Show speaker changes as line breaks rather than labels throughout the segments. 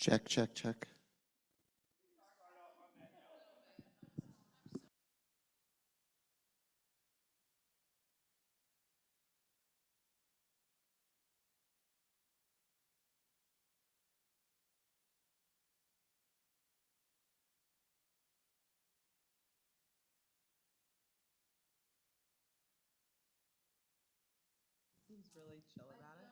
Check, check, check.
Seems really chill about it.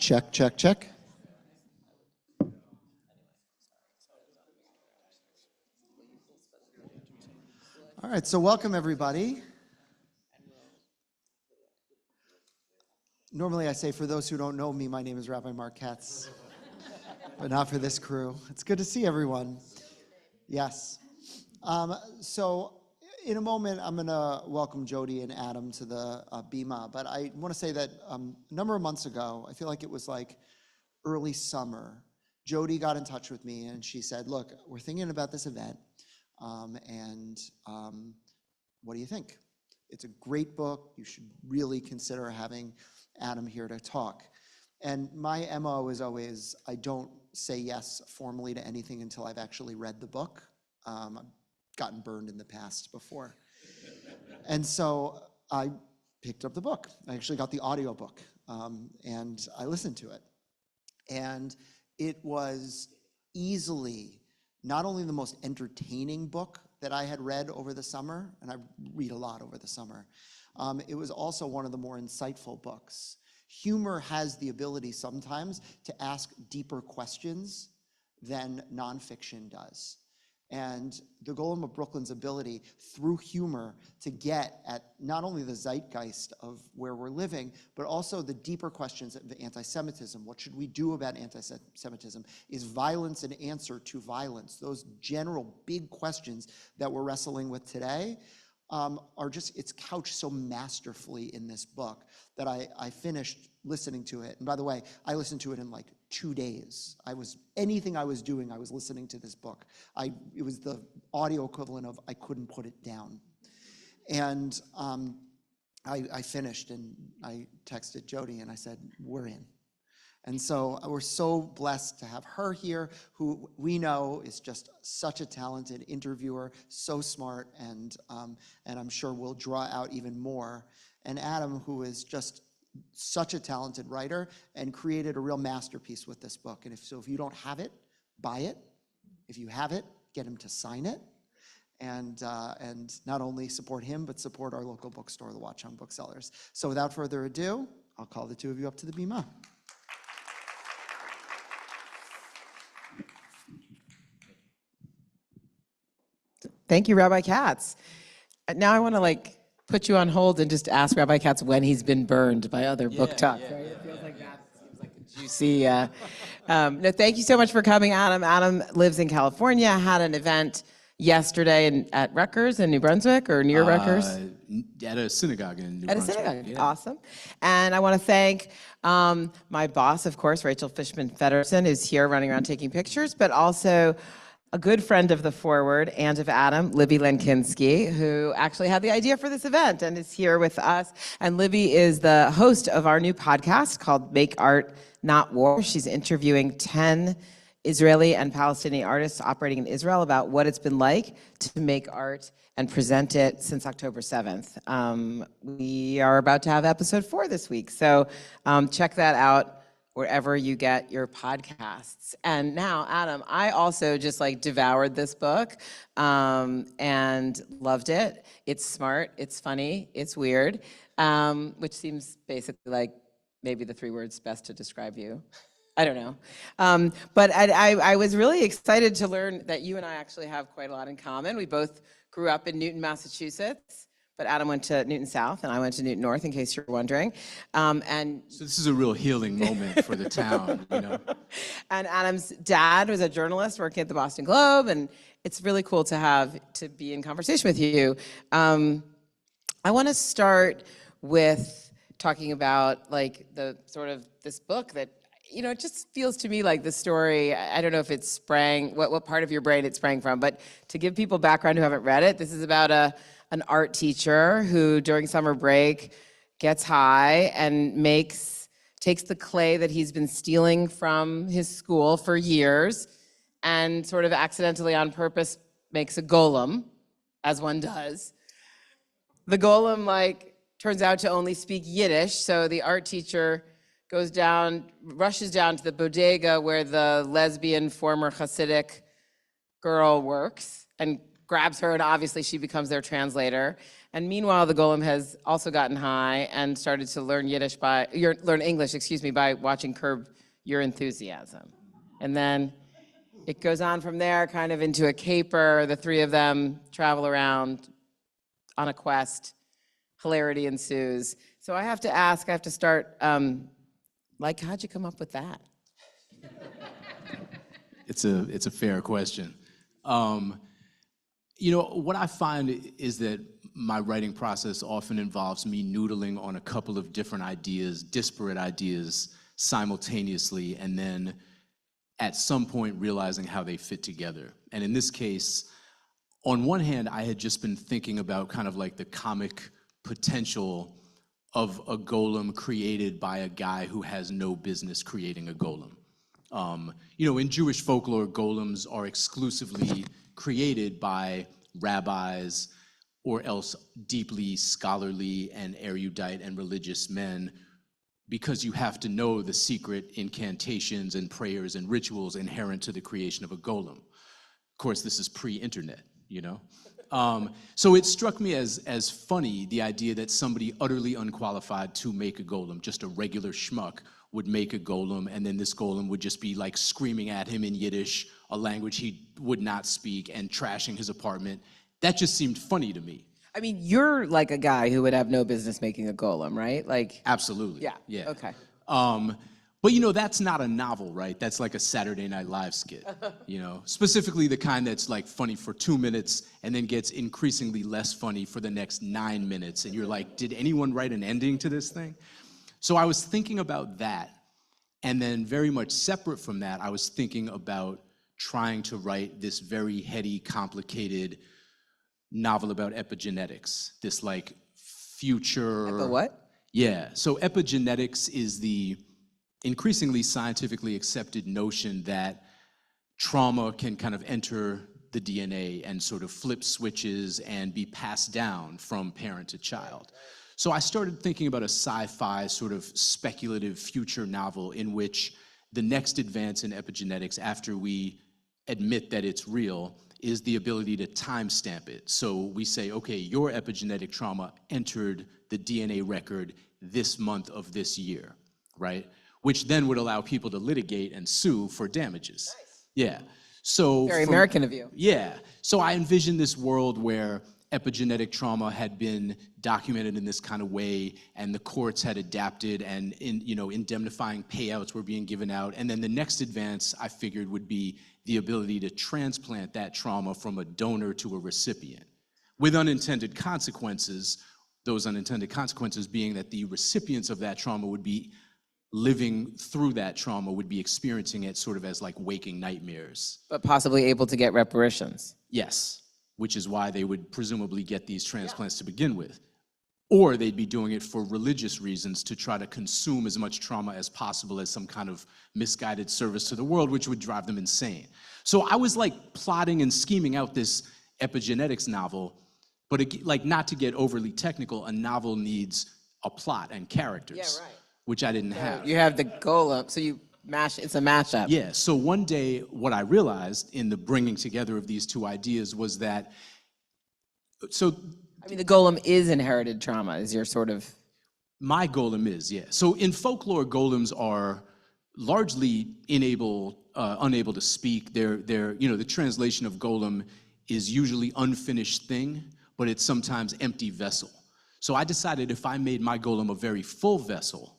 Check, check, check. All right, so welcome everybody. Normally I say, for those who don't know me, my name is Rabbi Mark Katz, but not for this crew. It's good to see everyone. Yes. So in a moment, I'm gonna welcome Jody and Adam to the Bima, but I wanna say that a number of months ago, I feel like it was like early summer, Jody got in touch with me and she said, look, we're thinking about this event, what do you think? It's a great book. You should really consider having Adam here to talk. And my MO is always, I don't say yes formally to anything until I've actually read the book. I've gotten burned in the past before. And so I picked up the book. I actually got the audiobook, and I listened to it. And it was easily not only the most entertaining book that I had read over the summer, and I read a lot over the summer, it was also one of the more insightful books. Humor has the ability sometimes to ask deeper questions than nonfiction does. And the Golem of Brooklyn's ability through humor to get at not only the zeitgeist of where we're living, but also the deeper questions of anti-Semitism. What should we do about anti-Semitism? Is violence an answer to violence? Those general big questions that we're wrestling with today are just, it's couched so masterfully in this book that I finished listening to it. And by the way, I listened to it in like 2 days. Anything I was doing, I was listening to this book. It was the audio equivalent of I couldn't put it down. And I finished and I texted Jody and I said, we're in. And so we're so blessed to have her here, who we know is just such a talented interviewer, so smart, and I'm sure will draw out even more. And Adam, who is just such a talented writer and created a real masterpiece with this book. And if you don't have it, buy it. If you have it, get him to sign it. And not only support him, but support our local bookstore, the Watch Young Booksellers. So without further ado, I'll call the two of you up to the Bima.
Thank you, Rabbi Katz. Now I want to put you on hold and just ask Rabbi Katz when he's been burned by other book talk. Right? It feels like that seems like a juicy. No, thank you so much for coming, Adam. Adam lives in California. Had an event yesterday at Rutgers in New Brunswick or near Rutgers.
At a synagogue in New Brunswick.
At a synagogue, yeah. Awesome. And I want to thank my boss, of course, Rachel Fishman-Feddersen, who's here running around taking pictures, but also a good friend of the Forward and of Adam, Libby Lenkinski, who actually had the idea for this event and is here with us. And Libby is the host of our new podcast called Make Art, Not War. She's interviewing 10 Israeli and Palestinian artists operating in Israel about what it's been like to make art and present it since October 7th. We are about to have episode 4 this week, so check that out wherever you get your podcasts. And now, Adam, I also just devoured this book and loved it. It's smart, it's funny, it's weird, which seems basically like maybe the 3 words best to describe you. I don't know. But I was really excited to learn that you and I actually have quite a lot in common. We both grew up in Newton, Massachusetts. But Adam went to Newton South, and I went to Newton North, in case you're wondering. So
this is a real healing moment for the town, you know.
And Adam's dad was a journalist working at the Boston Globe, and it's really cool to be in conversation with you. I want to start with talking about the sort of this book that, it just feels to me like the story. I don't know if it sprang, what part of your brain it sprang from, but to give people background who haven't read it, this is about an art teacher who during summer break gets high and takes the clay that he's been stealing from his school for years and sort of accidentally on purpose makes a golem, as one does. The golem turns out to only speak Yiddish, so the art teacher rushes down to the bodega where the lesbian former Hasidic girl works and grabs her, and obviously she becomes their translator. And meanwhile, the golem has also gotten high and started to learn learn English, excuse me, by watching Curb Your Enthusiasm. And then it goes on from there, kind of into a caper. The three of them travel around on a quest. Hilarity ensues. So I have to start, how'd you come up with that?
It's a fair question. What I find is that my writing process often involves me noodling on a couple of different ideas, disparate ideas, simultaneously, and then at some point realizing how they fit together. And in this case, on one hand, I had just been thinking about kind of like the comic potential of a golem created by a guy who has no business creating a golem. In Jewish folklore, golems are exclusively created by rabbis or else deeply scholarly and erudite and religious men, because you have to know the secret incantations and prayers and rituals inherent to the creation of a golem. Of course, this is pre-internet, So it struck me as funny, the idea that somebody utterly unqualified to make a golem, just a regular schmuck, would make a golem, and then this golem would just be like screaming at him in Yiddish, a language he would not speak, and trashing his apartment. That just seemed funny to me.
I mean, you're like a guy who would have no business making a golem, right?
Absolutely.
Yeah. Okay.
But that's not a novel, right? That's like a Saturday Night Live skit, specifically the kind that's like funny for 2 minutes and then gets increasingly less funny for the next 9 minutes. And you're like, did anyone write an ending to this thing? So I was thinking about that. And then very much separate from that, I was thinking about trying to write this very heady, complicated novel about epigenetics, this like future...
What?
Yeah, so epigenetics is the increasingly scientifically accepted notion that trauma can kind of enter the DNA and sort of flip switches and be passed down from parent to child. So I started thinking about a sci-fi sort of speculative future novel in which the next advance in epigenetics, after we admit that it's real, is the ability to timestamp it. So we say, okay, your epigenetic trauma entered the DNA record this month of this year, right? Which then would allow people to litigate and sue for damages. Nice. Yeah. So
very American of you.
Yeah. So I envisioned this world where epigenetic trauma had been documented in this kind of way, and the courts had adapted, and indemnifying payouts were being given out. And then the next advance, I figured, would be the ability to transplant that trauma from a donor to a recipient, with unintended consequences, those unintended consequences being that the recipients of that trauma would be living through that trauma, would be experiencing it sort of as like waking nightmares.
But possibly able to get reparations.
Yes, which is why they would presumably get these transplants to begin with. Or they'd be doing it for religious reasons, to try to consume as much trauma as possible as some kind of misguided service to the world, which would drive them insane. So I was like plotting and scheming out this epigenetics novel, but not to get overly technical, a novel needs a plot and characters, which I didn't have.
You have the golem, so it's a mashup.
Yeah, so one day what I realized in the bringing together of these two ideas was that,
the golem is inherited trauma, is your sort of...
My golem is, yeah. So in folklore, golems are largely unable to speak. They're the translation of golem is usually unfinished thing, but it's sometimes empty vessel. So I decided if I made my golem a very full vessel,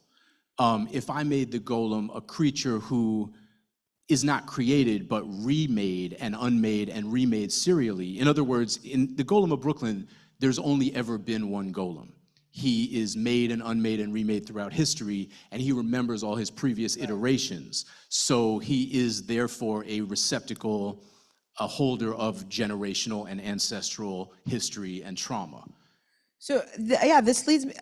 if I made the golem a creature who is not created, but remade and unmade and remade serially. In other words, in the Golem of Brooklyn, there's only ever been one golem. He is made and unmade and remade throughout history, and he remembers all his previous iterations. So he is therefore a receptacle, a holder of generational and ancestral history and trauma.
So this leads me.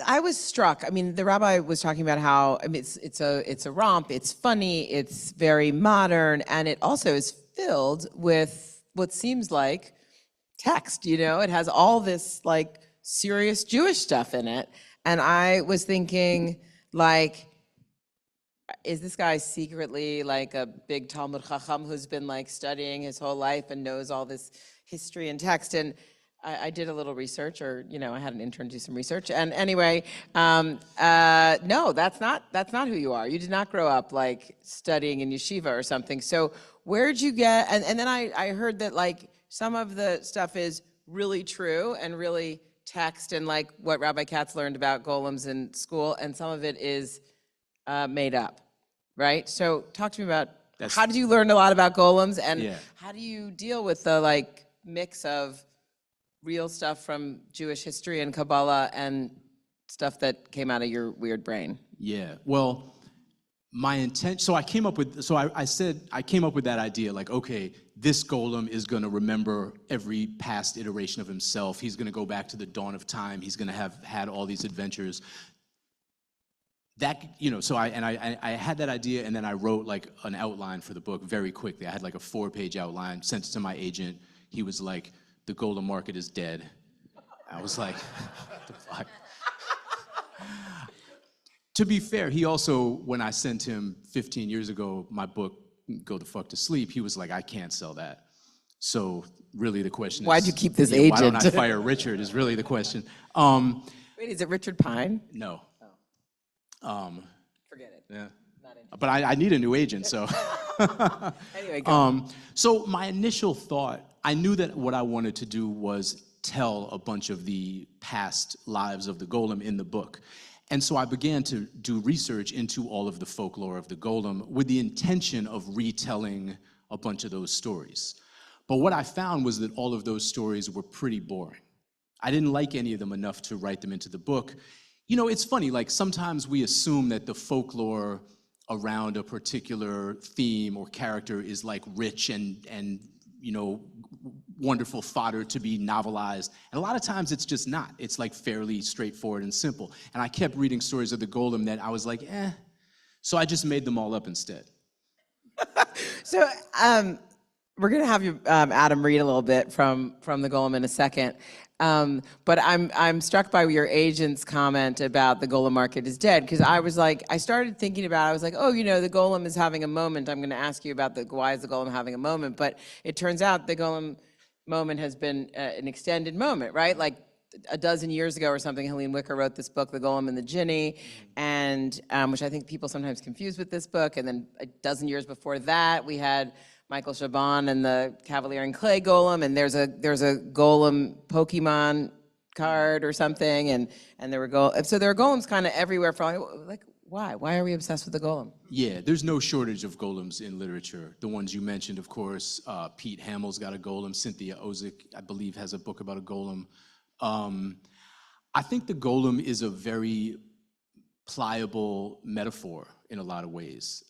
I was struck. The rabbi was talking about how it's a romp. It's funny. It's very modern, and it also is filled with what seems like text. It has all this like serious Jewish stuff in it, and I was thinking, like, is this guy secretly like a big Talmud Chacham who's been like studying his whole life and knows all this history and text? And I did a little research, or I had an intern do some research. And anyway, no, that's not who you are. You did not grow up like studying in yeshiva or something. So where'd you get? And then I heard that like some of the stuff is really true and really text and like what Rabbi Katz learned about golems in school, and some of it is made up, right? So talk to me about how did you learn a lot about golems, and how do you deal with the like mix of real stuff from Jewish history and Kabbalah and stuff that came out of your weird brain?
Yeah, well, my intent, so I came up with, I said, I came up with that idea, like, okay, this golem is gonna remember every past iteration of himself. He's gonna go back to the dawn of time. He's gonna have had all these adventures. That, so I had that idea, and then I wrote like an outline for the book very quickly. I had like a 4-page outline, sent it to my agent. He was like, the golem market is dead. I was like, what the fuck? To be fair, he also, when I sent him 15 years ago, my book, Go the Fuck to Sleep, he was like, I can't sell that. So really the question is,
why'd you keep this agent?
Why don't I fire Richard is really the question.
Wait, is it Richard Pine?
No.
Forget it.
Yeah. But I need a new agent, so.
Anyway, go.
So my initial thought, I knew that what I wanted to do was tell a bunch of the past lives of the golem in the book. And so I began to do research into all of the folklore of the golem with the intention of retelling a bunch of those stories. But what I found was that all of those stories were pretty boring. I didn't like any of them enough to write them into the book. It's funny, like sometimes we assume that the folklore around a particular theme or character is like rich and wonderful fodder to be novelized. And a lot of times it's just not. It's like fairly straightforward and simple. And I kept reading stories of the golem that I was like, So I just made them all up instead.
So we're gonna have you, Adam, read a little bit from the golem in a second. But I'm struck by your agent's comment about the golem market is dead, because I was like, I started thinking about it, I was like, oh, the golem is having a moment. I'm going to ask you about why is the golem having a moment? But it turns out the golem moment has been an extended moment, right? Like a dozen years ago or something, Helene Wicker wrote this book, The Golem and the Jinni, and which I think people sometimes confuse with this book. And then a dozen years before that, we had Michael Chabon and the Cavalier and Clay golem, and there's a golem Pokemon card or something, and there were so there are golems kind of everywhere. Like why are we obsessed with the golem? Yeah,
there's no shortage of golems in literature. The ones you mentioned, of course, Pete Hamill's got a golem. Cynthia Ozick, I believe, has a book about a golem. I think the golem is a very pliable metaphor in a lot of ways.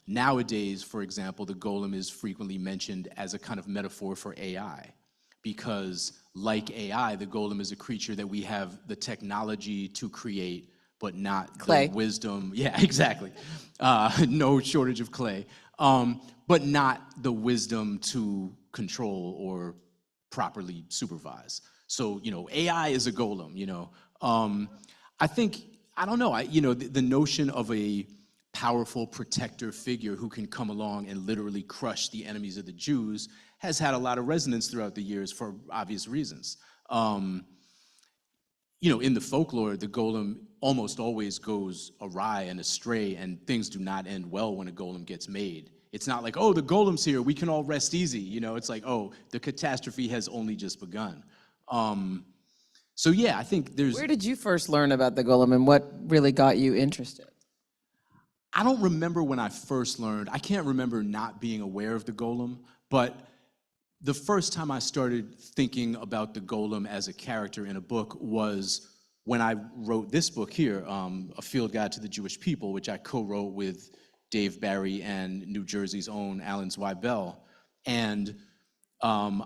Nowadays, for example, the golem is frequently mentioned as a kind of metaphor for AI, because like AI, the golem is a creature that we have the technology to create, but not
clay.
The wisdom. Yeah, exactly. No shortage of clay, but not the wisdom to control or properly supervise. So, AI is a golem, I think, I don't know, the notion of a powerful protector figure who can come along and literally crush the enemies of the Jews has had a lot of resonance throughout the years for obvious reasons. In the folklore, the golem almost always goes awry and astray, and things do not end well when a golem gets made. It's not like, oh, the golem's here, we can all rest easy. It's like, oh, the catastrophe has only just begun. So yeah, I think there's...
Where did you first learn about the golem, and what really got you interested?
I don't remember when I first learned. I can't remember not being aware of the golem, but the first time I started thinking about the golem as a character in a book was when I wrote this book here, A Field Guide to the Jewish People, which I co-wrote with Dave Barry and New Jersey's own Alan Zweibel. And I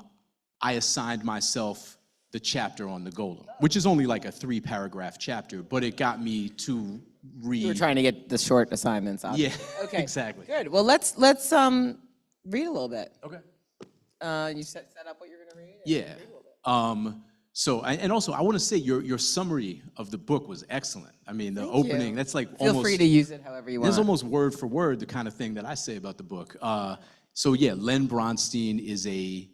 assigned myself the chapter on the golem, which is only like a 3-paragraph chapter, but it got me to read.
You were trying to get the short assignments out.
Yeah,
okay,
exactly.
Good. Well, let's read a little bit.
Okay.
You set up what you're going to read?
Yeah. And also, I want to say your summary of the book was excellent. I mean, the opening, that's like
Feel
almost...
free to use it however you want.
That's almost word for word the kind of thing that I say about the book. So yeah, Len Bronstein is a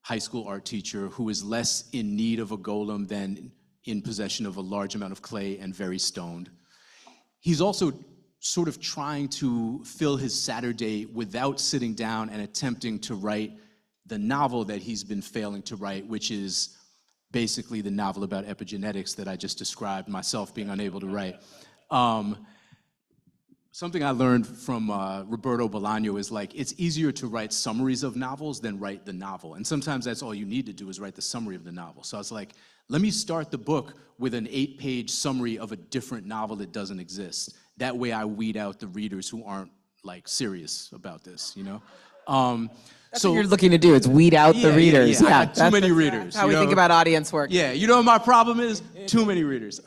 high school art teacher who is less in need of a golem than in possession of a large amount of clay and very stoned. He's also sort of trying to fill his Saturday without sitting down and attempting to write the novel that he's been failing to write, which is basically the novel about epigenetics that I just described, myself being unable to write. Something I learned from Roberto Bolaño is like, it's easier to write summaries of novels than write the novel. And sometimes that's all you need to do is write the summary of the novel. So I was like, let me start the book with an 8-page summary of a different novel that doesn't exist. That way I weed out the readers who aren't like serious about this, you know?
That's what you're looking to do, is weed out the readers.
I got too many readers.
That's how we think about audience work.
Yeah, you know what my problem is? Too many readers.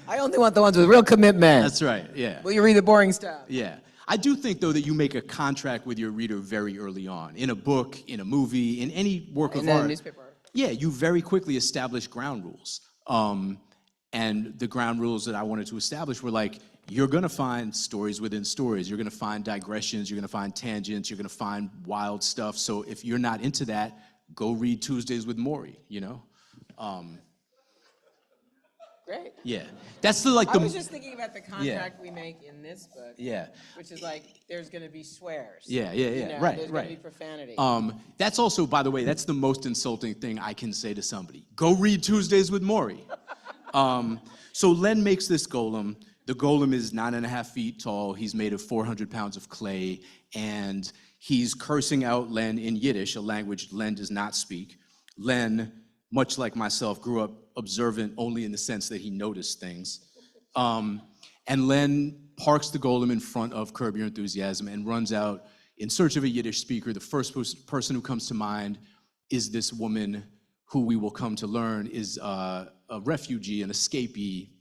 I only want the ones with real commitment.
That's right, yeah.
Will you read the boring stuff?
Yeah. I do think, though, that you make a contract with your reader very early on. In a book, in a movie, in any work of art.
In a newspaper.
Yeah, you very quickly establish ground rules. And the ground rules that I wanted to establish were like, you're gonna find stories within stories. You're gonna find digressions, you're gonna find tangents, you're gonna find wild stuff. So if you're not into that, go read Tuesdays with Maury, you know?
Great.
Yeah. That's I
was just thinking about the contract we make in this book.
Yeah.
Which is like, there's gonna be swears.
Yeah.
You know,
Right,
there's
right.
gonna be profanity.
That's also, by the way, that's the most insulting thing I can say to somebody. Go read Tuesdays with Maury. So Len makes this golem. The golem is 9.5 feet tall. He's made of 400 pounds of clay, and he's cursing out Len in Yiddish, a language Len does not speak. Len, much like myself, grew up observant only in the sense that he noticed things. And Len parks the golem in front of Curb Your Enthusiasm and runs out in search of a Yiddish speaker. The first person who comes to mind is this woman who we will come to learn is a refugee, an escapee,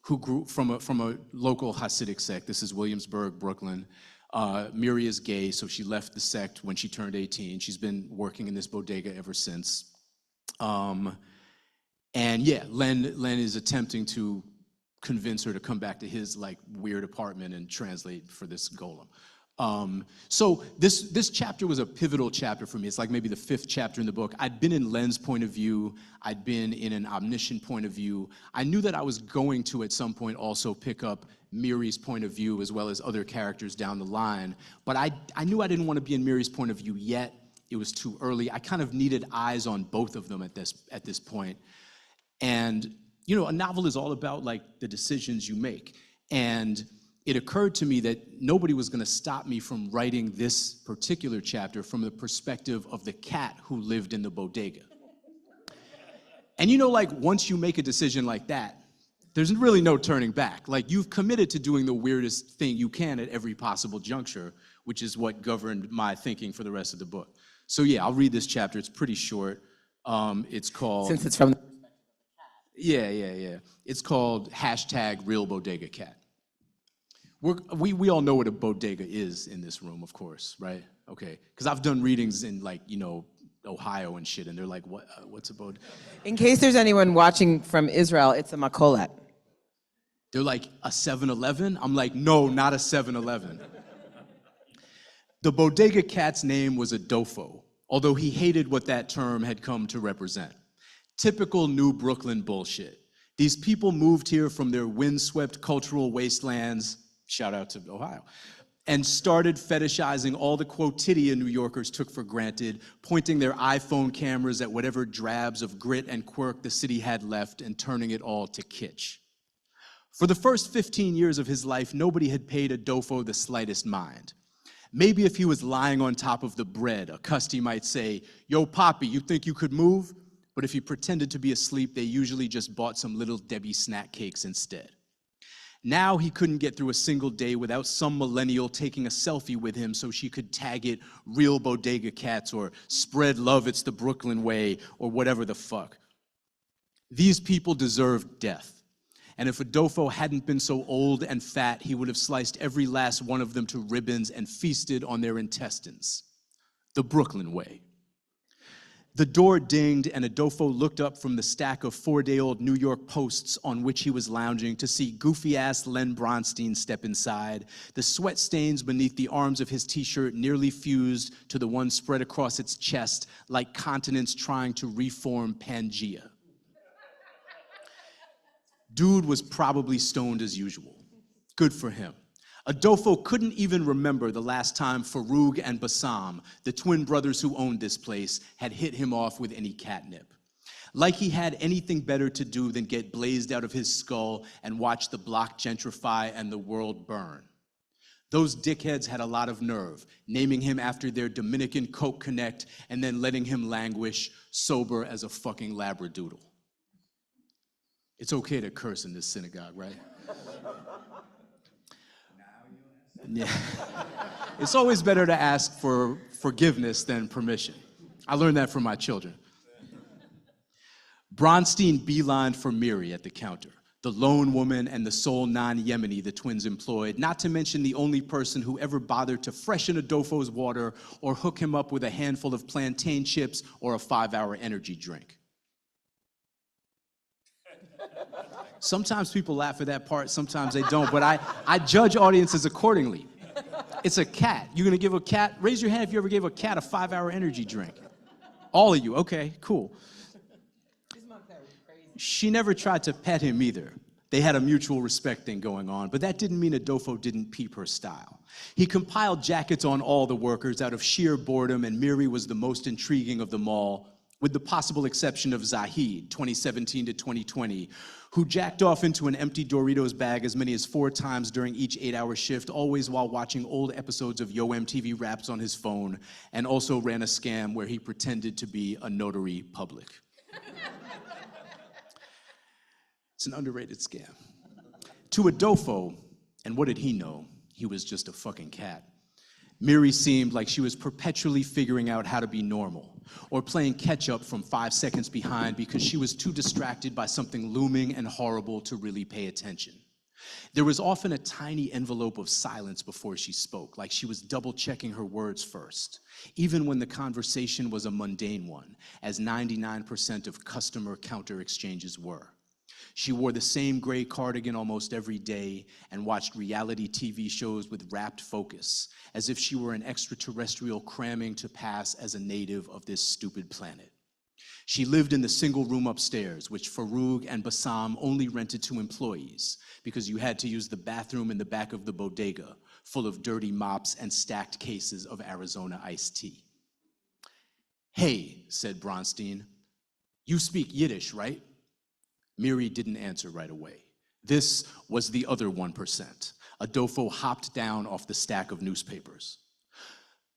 who grew from a local Hasidic sect. This is Williamsburg, Brooklyn. Miri is gay, so she left the sect when she turned 18. She's been working in this bodega ever since. And yeah, Len is attempting to convince her to come back to his like weird apartment and translate for this golem. So this chapter was a pivotal chapter for me. It's like maybe the 5th chapter in the book. I'd been in Len's point of view. I'd been in an omniscient point of view. I knew that I was going to, at some point, also pick up Miri's point of view as well as other characters down the line. But I knew I didn't want to be in Miri's point of view yet. It was too early. I kind of needed eyes on both of them at this point. And, you know, a novel is all about, like, the decisions you make. And it occurred to me that nobody was going to stop me from writing this particular chapter from the perspective of the cat who lived in the bodega. And you know, like, once you make a decision like that, there's really no turning back. Like, you've committed to doing the weirdest thing you can at every possible juncture, which is what governed my thinking for the rest of the book. So yeah, I'll read this chapter. It's pretty short. It's called...
Since it's from the perspective of the cat.
Yeah. It's called #RealBodegaCat. We all know what a bodega is in this room, of course, right? Okay, because I've done readings in, like, you know, Ohio and shit, and they're like, what's a bodega?
In case there's anyone watching from Israel, it's a makolet.
They're like, a 7-Eleven? I'm like, no, not a 7-Eleven. The Bodega Cat's name was Adolfo, although he hated what that term had come to represent. Typical New Brooklyn bullshit. These people moved here from their windswept cultural wastelands, shout out to Ohio, and started fetishizing all the quotidian New Yorkers took for granted, pointing their iPhone cameras at whatever drabs of grit and quirk the city had left and turning it all to kitsch. For the first 15 years of his life, nobody had paid Adolfo the slightest mind. Maybe if he was lying on top of the bread, a custie might say, "Yo, Poppy, you think you could move?" But if he pretended to be asleep, they usually just bought some Little Debbie snack cakes instead. Now he couldn't get through a single day without some millennial taking a selfie with him so she could tag it "Real Bodega Cats" or "Spread Love, It's the Brooklyn Way" or whatever the fuck. These people deserved death. And if Adolfo hadn't been so old and fat, he would have sliced every last one of them to ribbons and feasted on their intestines. The Brooklyn way. The door dinged, and Adolfo looked up from the stack of 4-day-old New York Posts on which he was lounging to see goofy-ass Len Bronstein step inside, the sweat stains beneath the arms of his T-shirt nearly fused to the one spread across its chest like continents trying to reform Pangea. Dude was probably stoned as usual. Good for him. Adolfo couldn't even remember the last time Farouk and Bassam, the twin brothers who owned this place, had hit him off with any catnip. Like he had anything better to do than get blazed out of his skull and watch the block gentrify and the world burn. Those dickheads had a lot of nerve, naming him after their Dominican Coke Connect and then letting him languish, sober as a fucking labradoodle. It's okay to curse in this synagogue, right? Yeah. It's always better to ask for forgiveness than permission. I learned that from my children. Bronstein beelined for Miri at the counter, the lone woman and the sole non-Yemeni the twins employed, not to mention the only person who ever bothered to freshen Adolfo's water or hook him up with a handful of plantain chips or a 5-hour energy drink. Sometimes people laugh at that part, sometimes they don't, but I judge audiences accordingly. It's a cat. You're gonna give a cat, raise your hand if you ever gave a cat a 5-hour energy drink. All of you, okay, cool. She never tried to pet him either. They had a mutual respect thing going on, but that didn't mean Adolfo didn't peep her style. He compiled jackets on all the workers out of sheer boredom, and Miri was the most intriguing of them all, with the possible exception of Zahid, 2017 to 2020, who jacked off into an empty Doritos bag as many as 4 times during each 8-hour shift, always while watching old episodes of Yo MTV Raps on his phone, and also ran a scam where he pretended to be a notary public. It's an underrated scam. To Adolfo, and what did he know? He was just a fucking cat. Miri seemed like she was perpetually figuring out how to be normal, or playing catch-up from 5 seconds behind because she was too distracted by something looming and horrible to really pay attention. There was often a tiny envelope of silence before she spoke, like she was double-checking her words first, even when the conversation was a mundane one, as 99% of customer counter exchanges were. She wore the same gray cardigan almost every day and watched reality TV shows with rapt focus, as if she were an extraterrestrial cramming to pass as a native of this stupid planet. She lived in the single room upstairs, which Farouk and Bassam only rented to employees, because you had to use the bathroom in the back of the bodega, full of dirty mops and stacked cases of Arizona iced tea. "Hey," said Bronstein, "you speak Yiddish, right?" Miri didn't answer right away. This was the other 1%. Adolfo hopped down off the stack of newspapers.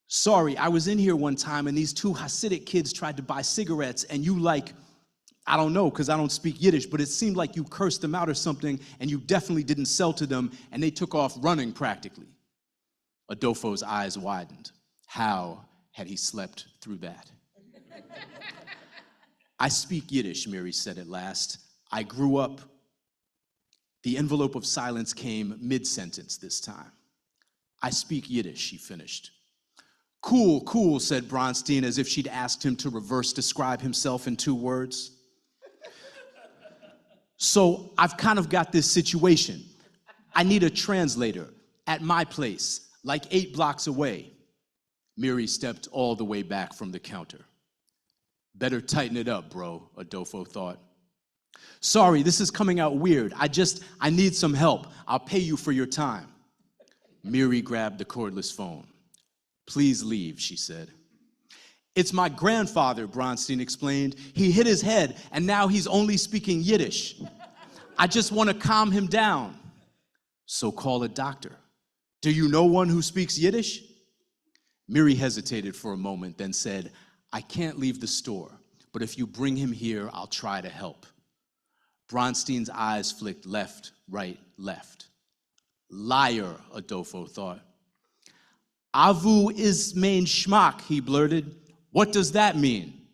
"Sorry, I was in here one time and these 2 Hasidic kids tried to buy cigarettes and you I don't know because I don't speak Yiddish, but it seemed like you cursed them out or something and you definitely didn't sell to them and they took off running practically." Adolfo's eyes widened. How had he slept through that? "I speak Yiddish," Miri said at last. "I grew up." The envelope of silence came mid-sentence this time. "I speak Yiddish," she finished. "Cool, cool," said Bronstein, as if she'd asked him to reverse describe himself in 2 words. "So I've kind of got this situation. I need a translator at my place, like 8 blocks away." Miri stepped all the way back from the counter. "Better tighten it up, bro," Adolfo thought. "Sorry, this is coming out weird. I need some help. I'll pay you for your time." Miri grabbed the cordless phone. "Please leave," she said. "It's my grandfather," Bronstein explained. "He hit his head, and now he's only speaking Yiddish. I just want to calm him down." "So call a doctor. Do you know one who speaks Yiddish?" Miri hesitated for a moment, then said, "I can't leave the store, but if you bring him here, I'll try to help." Bronstein's eyes flicked left, right, left. "Liar," Adolfo thought. "Avu is mein Schmack," he blurted. "What does that mean?"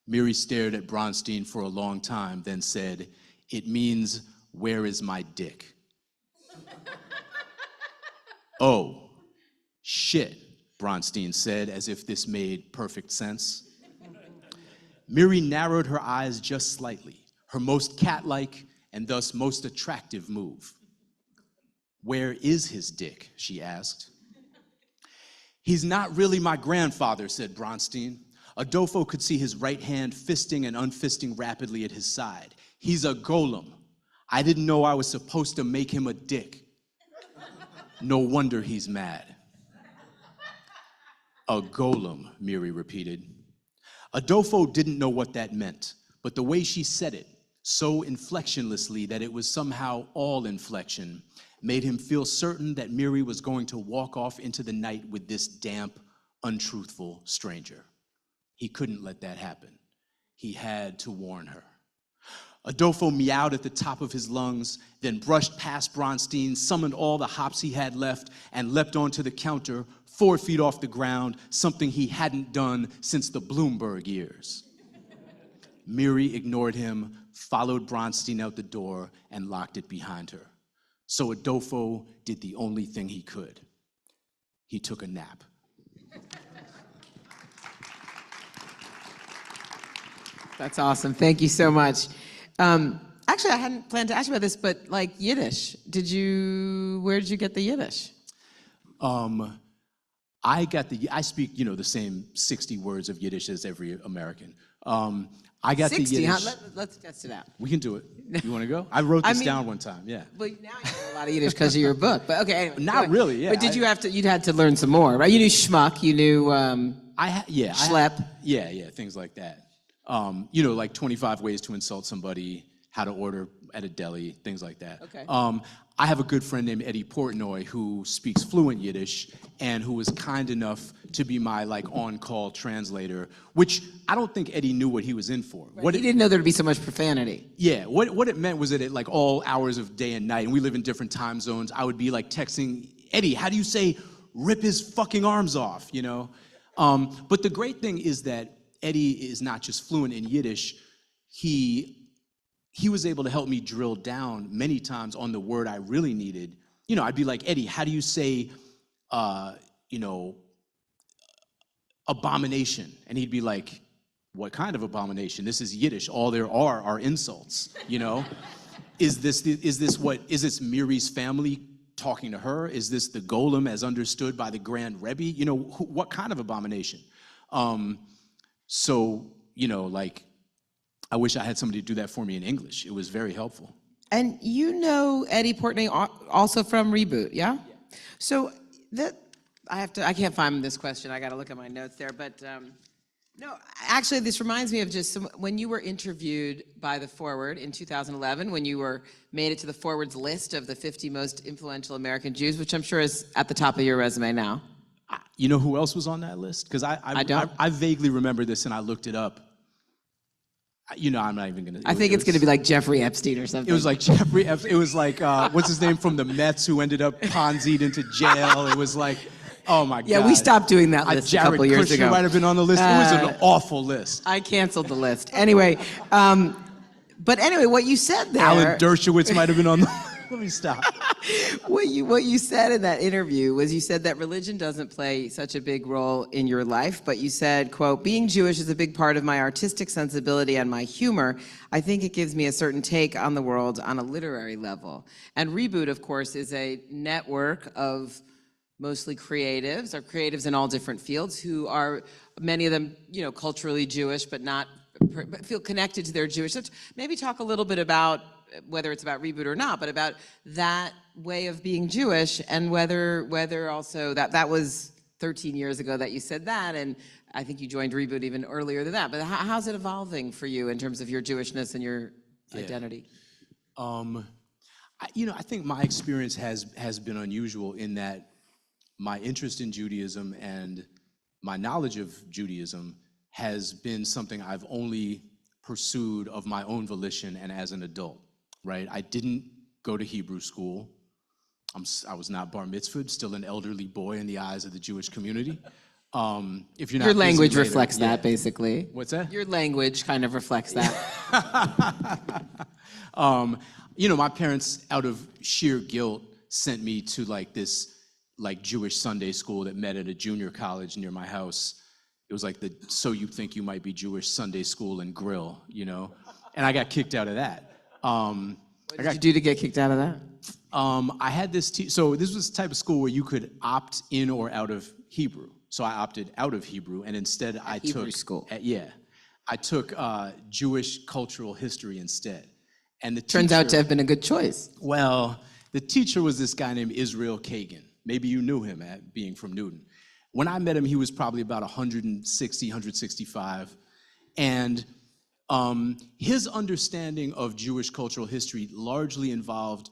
Miri stared at Bronstein for a long time, then said, "It means, where is my dick?" "Oh, shit," Bronstein said, as if this made perfect sense. Miri narrowed her eyes just slightly, her most cat-like and thus most attractive move. "Where is his dick?" she asked. "He's not really my grandfather," said Bronstein. Adolfo could see his right hand fisting and unfisting rapidly at his side. "He's a golem. I didn't know I was supposed to make him a dick. No wonder he's mad." "A golem," Miri repeated. Adolfo didn't know what that meant, but the way she said it, so inflectionlessly that it was somehow all inflection, made him feel certain that Miri was going to walk off into the night with this damp, untruthful stranger. He couldn't let that happen. He had to warn her. Adolfo meowed at the top of his lungs, then brushed past Bronstein, summoned all the hops he had left, and leapt onto the counter, 4 feet off the ground, something he hadn't done since the Bloomberg years. Miri ignored him, followed Bronstein out the door, and locked it behind her. So Adolfo did the only thing he could. He took a nap.
That's awesome. Thank you so much. Actually, I hadn't planned to ask you about this, but like Yiddish, where did you get the Yiddish?
I speak, the same 60 words of Yiddish as every American. I got
60,
the Yiddish.
huh? Let's test it out.
We can do it. You want to go? I wrote this down one time, yeah.
Well, now you know a lot of Yiddish because of your book, but okay, anyway.
Not really, yeah.
But you'd had to learn some more, right? You knew schmuck, you knew schlep.
Things like that. Like 25 ways to insult somebody, how to order at a deli, things like that.
Okay.
I have a good friend named Eddie Portnoy who speaks fluent Yiddish and who was kind enough to be my on-call translator, which I don't think Eddie knew what he was in for.
Right. He didn't know there'd be so much profanity.
Yeah, what it meant was that at all hours of day and night, and we live in different time zones, I would be texting, "Eddie, how do you say rip his fucking arms off, But the great thing is that Eddie is not just fluent in Yiddish, he was able to help me drill down many times on the word I really needed. I'd be like, "Eddie, how do you say, abomination?" And he'd be like, "What kind of abomination? This is Yiddish. All there are insults, Is this Miri's family talking to her? Is this the Golem as understood by the Grand Rebbe? What kind of abomination?" I wish I had somebody to do that for me in English. It was very helpful.
And you know Eddie Portnoy also from Reboot, yeah? So I can't find this question. I got to look at my notes there. But no, actually, this reminds me of just when you were interviewed by The Forward in 2011, when you made it to The Forward's list of the 50 most influential American Jews, which I'm sure is at the top of your resume now.
You know who else was on that list? Because I vaguely remember this and I looked it up. I'm not even going to.
I think it's going to be like Jeffrey Epstein or something.
It was like Jeffrey Epstein. It was like, what's his name from the Mets who ended up Ponzi'd into jail. It was like, oh my God.
Yeah, we stopped doing that list a couple years ago.
Jared Kushner might have been on the list. It was an awful list.
I canceled the list. Anyway, what you said there.
Alan Dershowitz might have been on the Let me stop.
What you said in that interview was you said that religion doesn't play such a big role in your life, but you said, quote, "Being Jewish is a big part of my artistic sensibility and my humor. I think it gives me a certain take on the world on a literary level." And Reboot, of course, is a network of mostly creatives, or creatives in all different fields, who are, many of them, culturally Jewish, but feel connected to their Jewish. So maybe talk a little bit about, whether it's about Reboot or not, but about that way of being Jewish, and whether also that was 13 years ago that you said that, and I think you joined Reboot even earlier than that. But how's it evolving for you in terms of your Jewishness and your identity?
I think my experience has been unusual in that my interest in Judaism and my knowledge of Judaism has been something I've only pursued of my own volition and as an adult. Right? I didn't go to Hebrew school. I was not bar mitzvahed, still an elderly boy in the eyes of the Jewish community. If you're not
your language
later,
reflects that, basically.
What's that?
Your language kind of reflects that.
My parents, out of sheer guilt, sent me to this Jewish Sunday school that met at a junior college near my house. It was like the So You Think You Might Be Jewish Sunday School and Grill, and I got kicked out of that.
What did you do to get kicked out of that?
I had this, so this was the type of school where you could opt in or out of Hebrew. So I opted out of Hebrew, and instead I
Hebrew
took
school.
I took Jewish cultural history instead. And the
Turns out to
teacher-
have been a good choice.
Well, the teacher was this guy named Israel Kagan. Maybe you knew him at being from Newton. When I met him, he was probably about 160, 165. And his understanding of Jewish cultural history largely involved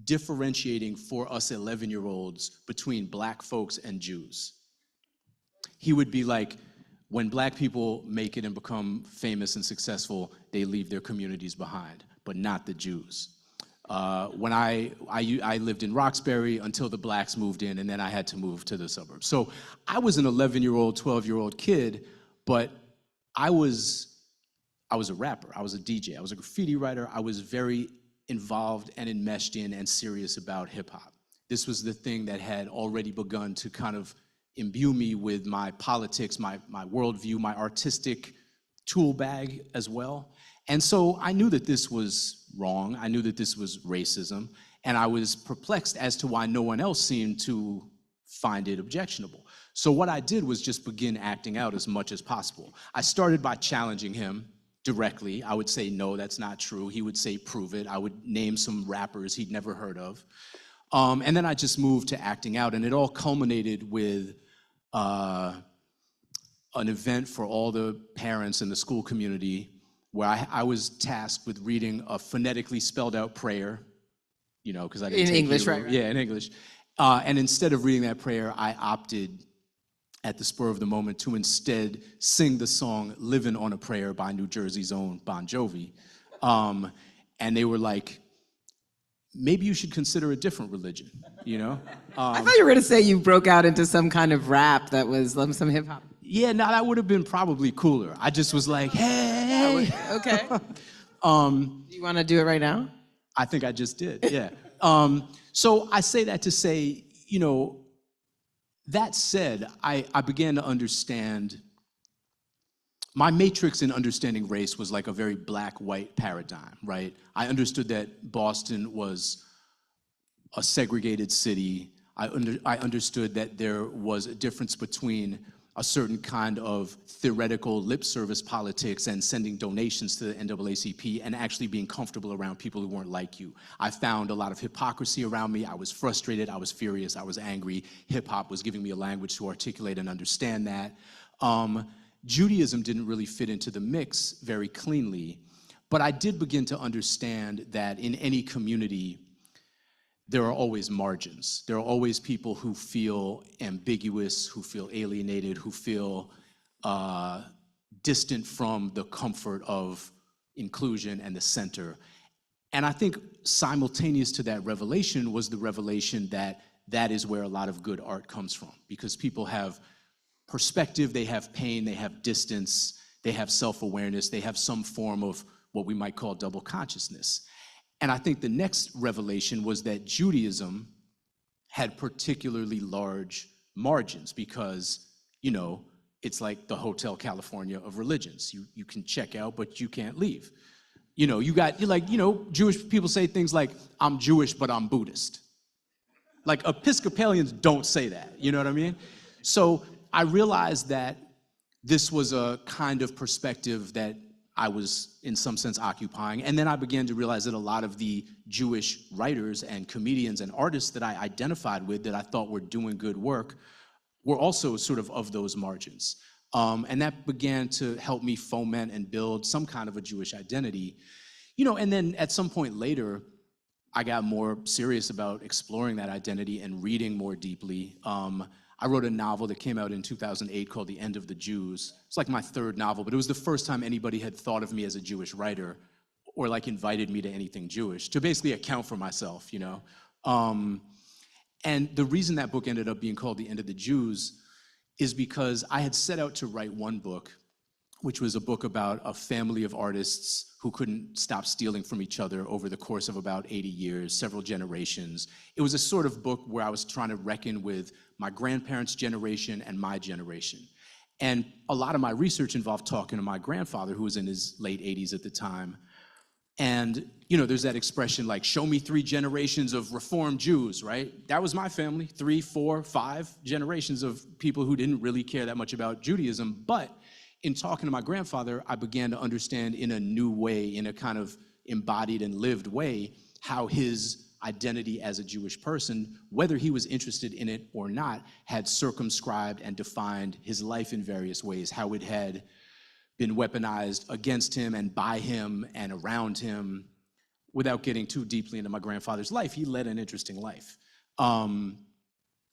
differentiating for us 11-year-olds between black folks and Jews. He would be like, when black people make it and become famous and successful, they leave their communities behind, but not the Jews. When I lived in Roxbury until the blacks moved in, and then I had to move to the suburbs. So I was an 11-year-old, 12-year-old kid, but I was a rapper, I was a DJ, I was a graffiti writer, I was very involved and enmeshed in and serious about hip hop. This was the thing that had already begun to kind of imbue me with my politics, my worldview, my artistic tool bag as well. And so I knew that this was wrong, I knew that this was racism, and I was perplexed as to why no one else seemed to find it objectionable. So what I did was just begin acting out as much as possible. I started by challenging him directly. I would say, no, that's not true. He would say, prove it. I would name some rappers he'd never heard of. And then I just moved to acting out, and it all culminated with an event for all the parents in the school community where I was tasked with reading a phonetically spelled out prayer, because I didn't take
English,
Hebrew.
right?
Yeah, in English. And instead of reading that prayer, I opted at the spur of the moment to instead sing the song Living on a Prayer by New Jersey's own Bon Jovi. And they were like, maybe you should consider a different religion,
I thought you were going to say you broke out into some kind of rap that was some hip hop.
Yeah, no, that would have been probably cooler. I just was like, hey.
Okay. Do you want to do it right now?
I think I just did, yeah. So I say that to say, that said, I began to understand, my matrix in understanding race was like a very black-white paradigm, right? I understood that Boston was a segregated city. I understood that there was a difference between a certain kind of theoretical lip service politics and sending donations to the NAACP and actually being comfortable around people who weren't like you. I found a lot of hypocrisy around me. I was frustrated, I was furious, I was angry. Hip hop was giving me a language to articulate and understand that. Judaism didn't really fit into the mix very cleanly, but I did begin to understand that in any community, there are always margins. There are always people who feel ambiguous, who feel alienated, who feel distant from the comfort of inclusion and the center. And I think simultaneous to that revelation was the revelation that that is where a lot of good art comes from, because people have perspective, they have pain, they have distance, they have self-awareness, they have some form of what we might call double consciousness. And I think the next revelation was that Judaism had particularly large margins because, it's like the Hotel California of religions. You can check out, but you can't leave. Jewish people say things like, I'm Jewish, but I'm Buddhist. Like Episcopalians don't say that, you know what I mean? So I realized that this was a kind of perspective that I was, in some sense, occupying. And then I began to realize that a lot of the Jewish writers and comedians and artists that I identified with, that I thought were doing good work, were also sort of those margins. And that began to help me foment and build some kind of a Jewish identity. And then at some point later, I got more serious about exploring that identity and reading more deeply. I wrote a novel that came out in 2008 called The End of the Jews. It's like my third novel, but it was the first time anybody had thought of me as a Jewish writer or like invited me to anything Jewish, to basically account for myself, And the reason that book ended up being called The End of the Jews is because I had set out to write one book, which was a book about a family of artists who couldn't stop stealing from each other over the course of about 80 years, several generations. It was a sort of book where I was trying to reckon with my grandparents' generation and my generation. And a lot of my research involved talking to my grandfather, who was in his late 80s at the time. And, there's that expression like, show me 3 generations of Reformed Jews, right? That was my family, 3, 4, 5 generations of people who didn't really care that much about Judaism. But in talking to my grandfather, I began to understand in a new way, in a kind of embodied and lived way, how his identity as a Jewish person, whether he was interested in it or not, had circumscribed and defined his life in various ways, how it had been weaponized against him and by him and around him. Without getting too deeply into my grandfather's life, he led an interesting life, and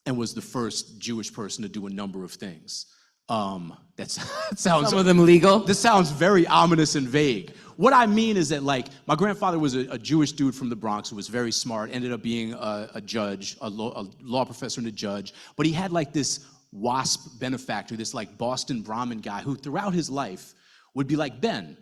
was the first Jewish person to do a number of things. That sounds,
Some of them legal.
this sounds very ominous and vague. What I mean is that, like, my grandfather was a Jewish dude from the Bronx who was very smart, ended up being a judge, a law professor and a judge, but he had like this WASP benefactor, this like Boston Brahmin guy who throughout his life would be like, Ben,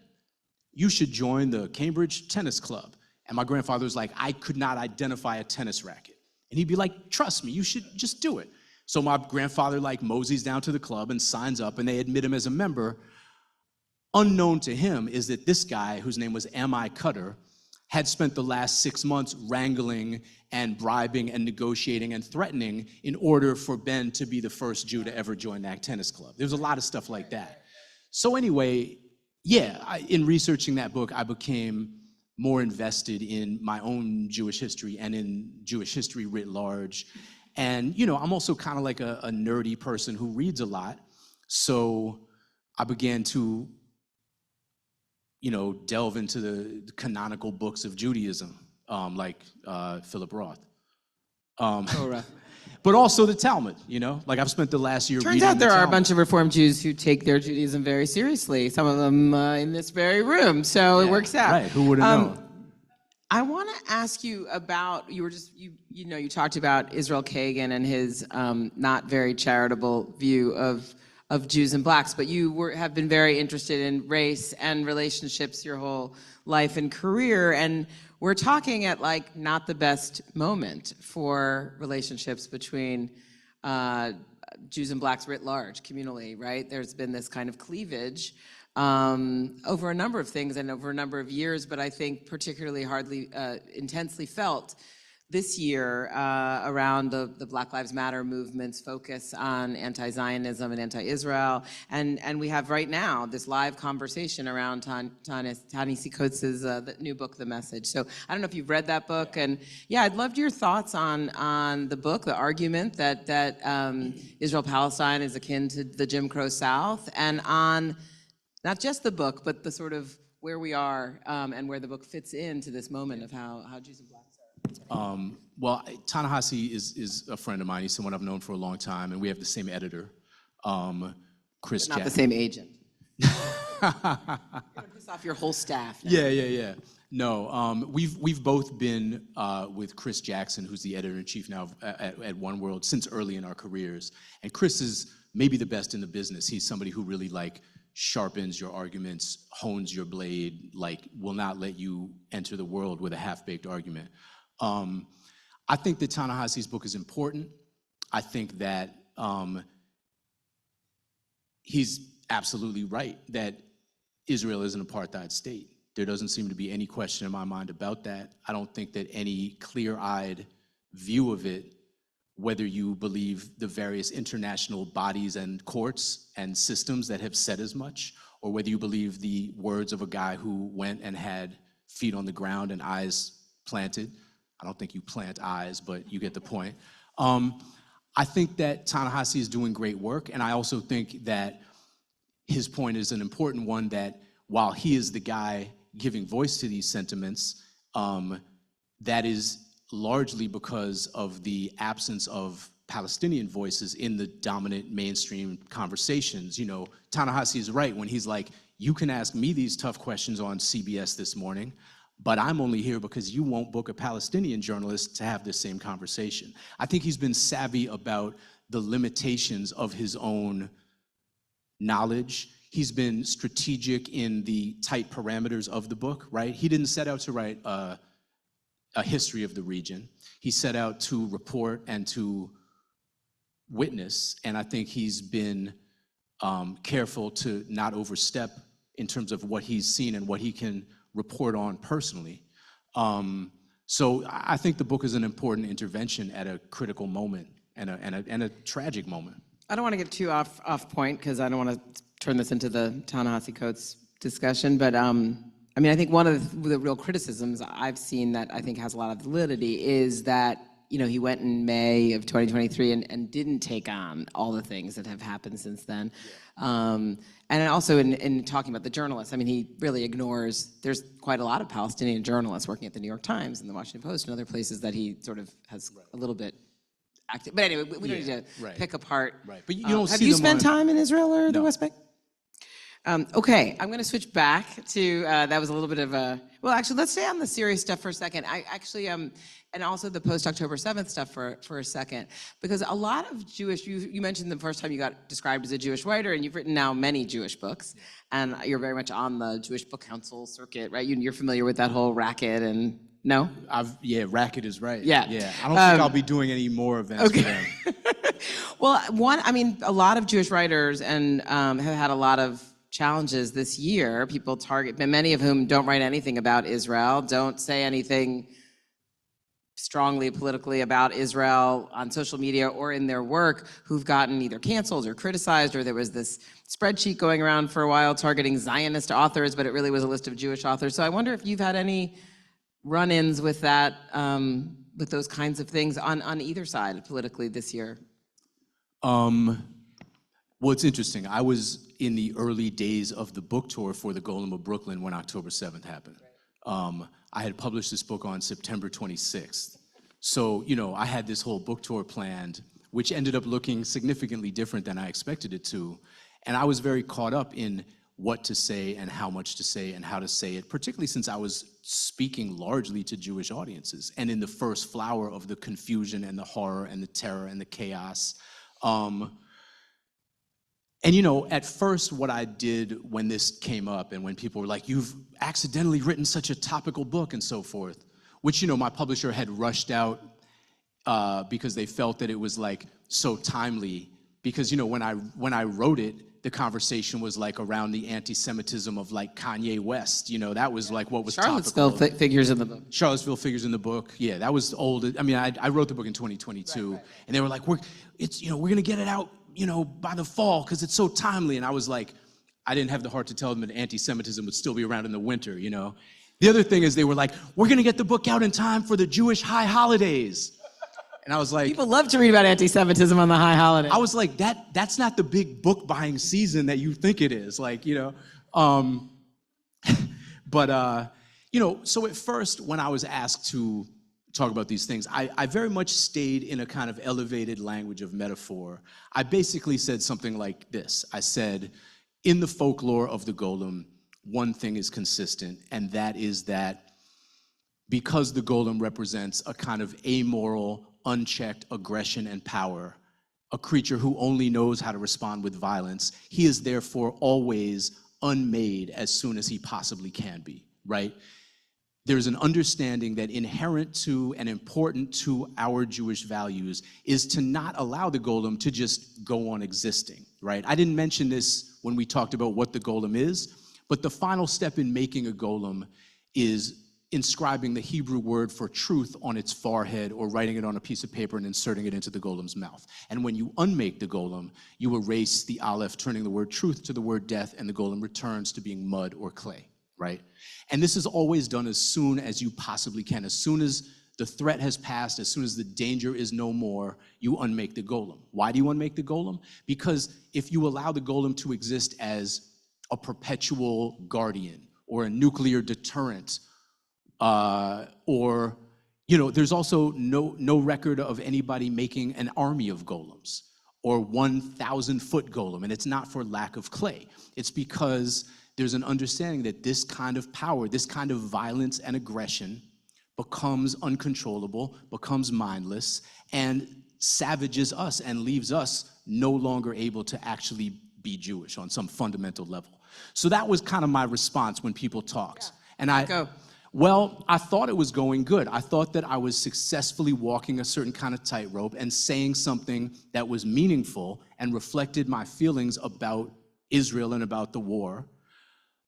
you should join the Cambridge Tennis Club. And my grandfather was like, I could not identify a tennis racket. And he'd be like, trust me, you should just do it. So my grandfather like moseys down to the club and signs up, and they admit him as a member. Unknown to him is that this guy, whose name was M.I. Cutter, had spent the last 6 months wrangling and bribing and negotiating and threatening in order for Ben to be the first Jew to ever join that tennis club. There was a lot of stuff like that. So anyway, in researching that book, I became more invested in my own Jewish history and in Jewish history writ large. And, I'm also kind of like a nerdy person who reads a lot. So I began to, delve into the canonical books of Judaism, like Philip Roth. But also the Talmud, like I've spent the last year reading
Turns out there
the
are a
Talmud.
bunch of Reformed Jews who take their Judaism very seriously, some of them in this very room, so it works out.
Right, who would have known?
I want to ask you about, you talked about Israel Kagan and his not very charitable view of Jews and blacks, but you have been very interested in race and relationships your whole life and career, and we're talking at like not the best moment for relationships between Jews and blacks writ large, communally, right? There's been this kind of cleavage over a number of things and over a number of years, but I think particularly intensely felt this year around the Black Lives Matter movement's focus on anti-Zionism and anti-Israel. And we have right now this live conversation around Ta-Nehisi Coates's new book, The Message. So I don't know if you've read that book. And yeah, I'd love your thoughts on the book, the argument that Israel-Palestine is akin to the Jim Crow South, and on not just the book, but the sort of where we are and where the book fits into this moment of how Jews and blacks are.
Well, Ta-Nehisi is a friend of mine. He's someone I've known for a long time, and we have the same editor, Chris
Not
Jack.
the same agent. You're gonna piss off your whole staff now.
Yeah. No, we've both been with Chris Jackson, who's the editor-in-chief now at One World, since early in our careers. And Chris is maybe the best in the business. He's somebody who really sharpens your arguments, hones your blade, will not let you enter the world with a half-baked argument. I think that Ta-Nehisi's book is important. I think that he's absolutely right that Israel is an apartheid state. There doesn't seem to be any question in my mind about that. I don't think that any clear-eyed view of it, whether you believe the various international bodies and courts and systems that have said as much, or whether you believe the words of a guy who went and had feet on the ground and eyes planted. I don't think you plant eyes, but you get the point. I think that Ta-Nehisi is doing great work, and I also think that his point is an important one, that while he is the guy giving voice to these sentiments, that is largely because of the absence of Palestinian voices in the dominant mainstream conversations. Ta-Nehisi is right when he's like, you can ask me these tough questions on CBS this morning, but I'm only here because you won't book a Palestinian journalist to have this same conversation. I think he's been savvy about the limitations of his own knowledge. He's been strategic in the tight parameters of the book, right? He didn't set out to write a history of the region. He set out to report and to witness, and I think he's been careful to not overstep in terms of what he's seen and what he can report on personally. So I think the book is an important intervention at a critical moment and a tragic moment.
I don't want to get too off point because I don't want to turn this into the Ta-Nehisi Coates discussion, but I mean, I think one of the real criticisms I've seen that I think has a lot of validity is that, you know, he went in May of 2023 and didn't take on all the things that have happened since then. And also in talking about the journalists, I mean, he really ignores, there's quite a lot of Palestinian journalists working at the New York Times and the Washington Post and other places that he sort of has a little bit active. But anyway, we don't need to pick apart.
Right, but you don't
have
see
you
them
spent
on-
time in Israel or the
No.
West Bank? Okay, I'm going to switch back to, that was a little bit of a, well, actually, let's stay on the serious stuff for a second. I actually, and also the post-October 7th stuff for a second, because a lot of Jewish, you mentioned the first time you got described as a Jewish writer, and you've written now many Jewish books, and you're very much on the Jewish Book Council circuit, right? You're familiar with that whole racket and, no?
Racket is right.
Yeah.
I don't think I'll be doing any more events for them.
Well, I mean, a lot of Jewish writers and have had a lot of challenges this year. People target, many of whom don't write anything about Israel, don't say anything strongly politically about Israel on social media or in their work, who've gotten either canceled or criticized, or there was this spreadsheet going around for a while targeting Zionist authors, but it really was a list of Jewish authors. So I wonder if you've had any run-ins with that, with those kinds of things on either side politically this year.
Well, it's interesting. I was in the early days of the book tour for the Golem of Brooklyn when October 7th happened. I had published this book on September 26th. So, you know, I had this whole book tour planned, which ended up looking significantly different than I expected it to. And I was very caught up in what to say and how much to say and how to say it, particularly since I was speaking largely to Jewish audiences and in the first flower of the confusion and the horror and the terror and the chaos. And you know, at first what I did when this came up and when people were like, you've accidentally written such a topical book and so forth, which, you know, my publisher had rushed out because they felt that it was like so timely. Because, you know, when I wrote it, the conversation was like around the anti-Semitism of like Kanye West. You know, that was like what was
Charlottesville
topical.
figures in the book.
Charlottesville figures in the book. Yeah, that was old. I mean, I wrote the book in 2022, and they were like, we're gonna get it out, you know, by the fall because it's so timely. And I was like, I didn't have the heart to tell them that anti-Semitism would still be around in the winter, you know. The other thing is they were like, we're gonna get the book out in time for the Jewish high holidays. And I was like,
People love to read about anti-Semitism on the high holiday.
I was like, that's not the big book buying season that you think it is, like, you know. But you know, so at first when I was asked to talk about these things, I very much stayed in a kind of elevated language of metaphor. I basically said something like this. I said, in the folklore of the Golem, one thing is consistent, and that is that because the Golem represents a kind of amoral, unchecked aggression and power, a creature who only knows how to respond with violence, he is therefore always unmade as soon as he possibly can be, right? There's an understanding that inherent to and important to our Jewish values is to not allow the Golem to just go on existing, right? I didn't mention this when we talked about what the Golem is, but the final step in making a Golem is inscribing the Hebrew word for truth on its forehead or writing it on a piece of paper and inserting it into the Golem's mouth. And when you unmake the Golem, you erase the aleph, turning the word truth to the word death, and the Golem returns to being mud or clay, right? And this is always done as soon as you possibly can. As soon as the threat has passed, as soon as the danger is no more, you unmake the Golem. Why do you unmake the Golem? Because if you allow the Golem to exist as a perpetual guardian or a nuclear deterrent, or, you know, there's also no record of anybody making an army of golems or 1,000-foot golem, and it's not for lack of clay. It's because there's an understanding that this kind of power, this kind of violence and aggression becomes uncontrollable, becomes mindless, and savages us and leaves us no longer able to actually be Jewish on some fundamental level. So that was kind of my response when people talked. And Well, I thought it was going good. I thought that I was successfully walking a certain kind of tightrope and saying something that was meaningful and reflected my feelings about Israel and about the war.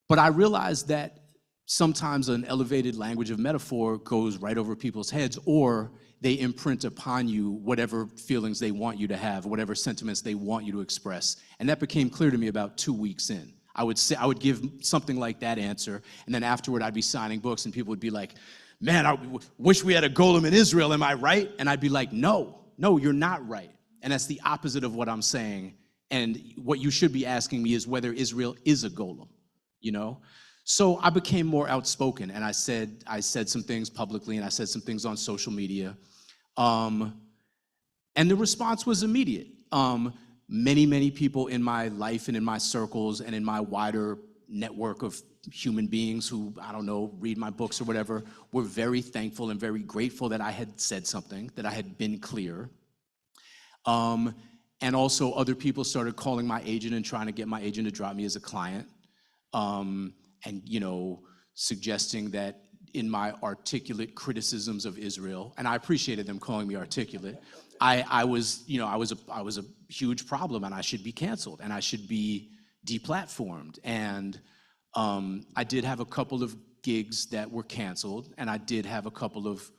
But I realized that sometimes an elevated language of metaphor goes right over people's heads, or they imprint upon you whatever feelings they want you to have, whatever sentiments they want you to express. And that became clear to me about 2 weeks in. I would give something like that answer, and then afterward I'd be signing books and people would be like, man, I wish we had a golem in Israel, am I right? And I'd be like, no, you're not right. And that's the opposite of what I'm saying. And what you should be asking me is whether Israel is a golem, you know? So I became more outspoken, and I said some things publicly, and I said some things on social media. And the response was immediate. Many people in my life and in my circles and in my wider network of human beings who, I don't know, read my books or whatever, were very thankful and very grateful that I had said something, that I had been clear. And also other people started calling my agent and trying to get my agent to drop me as a client. And, you know, suggesting that in my articulate criticisms of Israel, and I appreciated them calling me articulate, I was a huge problem, and I should be canceled, and I should be deplatformed. And I did have a couple of gigs that were canceled, and I did have a couple of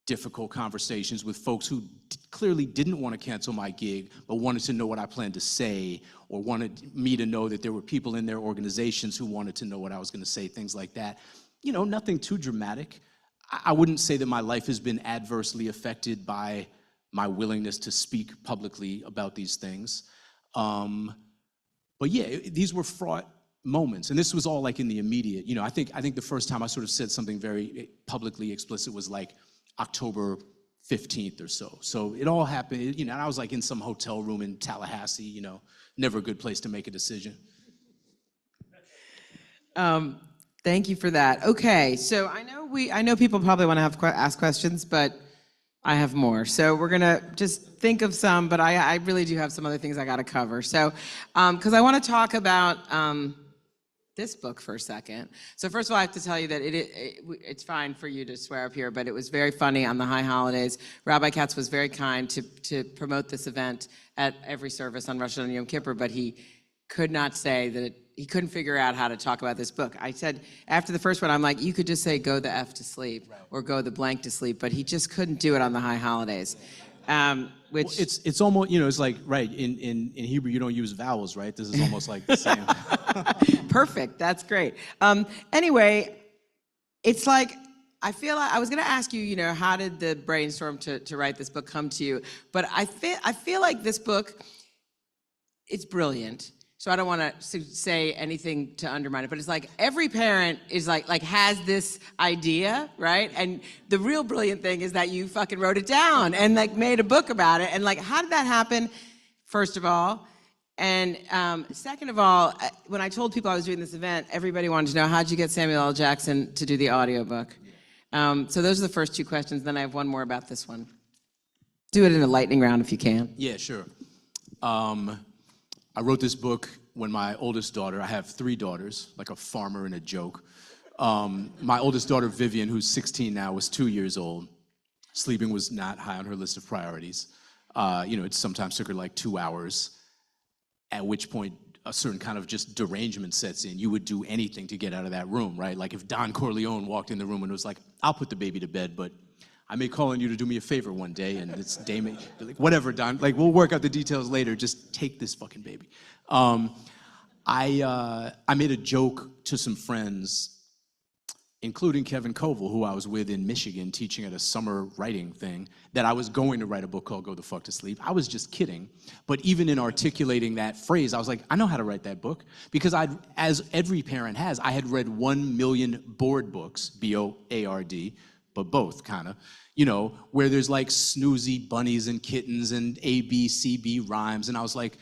difficult conversations with folks who clearly didn't want to cancel my gig, but wanted to know what I planned to say, or wanted me to know that there were people in their organizations who wanted to know what I was going to say, things like that. You know, nothing too dramatic. I wouldn't say that my life has been adversely affected by my willingness to speak publicly about these things. But yeah, these were fraught moments, and this was all like in the immediate. You know, I think the first time I sort of said something very publicly explicit was like October 15th or so. So it all happened, you know, and I was like in some hotel room in Tallahassee, you know, never a good place to make a decision.
Thank you for that. Okay, so I know people probably want to ask questions, but I have more. So we're gonna just think of some, but I really do have some other things I got to cover. So, because I want to talk about this book for a second. So first of all, I have to tell you that it's fine for you to swear up here, but it was very funny on the high holidays. Rabbi Katz was very kind to promote this event at every service on Rosh Hashanah and Yom Kippur, but he could not say that he couldn't figure out how to talk about this book. I said, after the first one, I'm like, you could just say go the F to sleep, or go the blank to sleep, but he just couldn't do it on the high holidays. Which
Well, it's almost, you know, it's like, right, in Hebrew you don't use vowels, right? This is almost like the same.
Perfect, that's great. Anyway, it's like, I feel like I was gonna ask you, you know, how did the brainstorm to write this book come to you? But I feel like this book, it's brilliant. So I don't want to say anything to undermine it, but it's like every parent is like has this idea, right? And the real brilliant thing is that you fucking wrote it down and like made a book about it. And like, how did that happen? First of all, and second of all, when I told people I was doing this event, everybody wanted to know, how'd you get Samuel L. Jackson to do the audiobook? So those are the first two questions. Then I have one more about this one. Do it in a lightning round if you can.
Yeah, sure. I wrote this book when my oldest daughter, I have 3 daughters, like a farmer in a joke. My oldest daughter, Vivian, who's 16 now, was 2 years old. Sleeping was not high on her list of priorities. You know, it sometimes took her like 2 hours, at which point a certain kind of just derangement sets in. You would do anything to get out of that room, right? Like if Don Corleone walked in the room and was like, I'll put the baby to bed, but I may call on you to do me a favor one day, and it's Damon, like, whatever, Don, like, we'll work out the details later, just take this fucking baby. I made a joke to some friends, including Kevin Koval, who I was with in Michigan teaching at a summer writing thing, that I was going to write a book called Go the Fuck to Sleep. I was just kidding, but even in articulating that phrase, I was like, I know how to write that book, because as every parent has, I had read 1 million board books, B-O-A-R-D, but both, kind of, you know, where there's like snoozy bunnies and kittens and A, B, C, B rhymes. And I was like,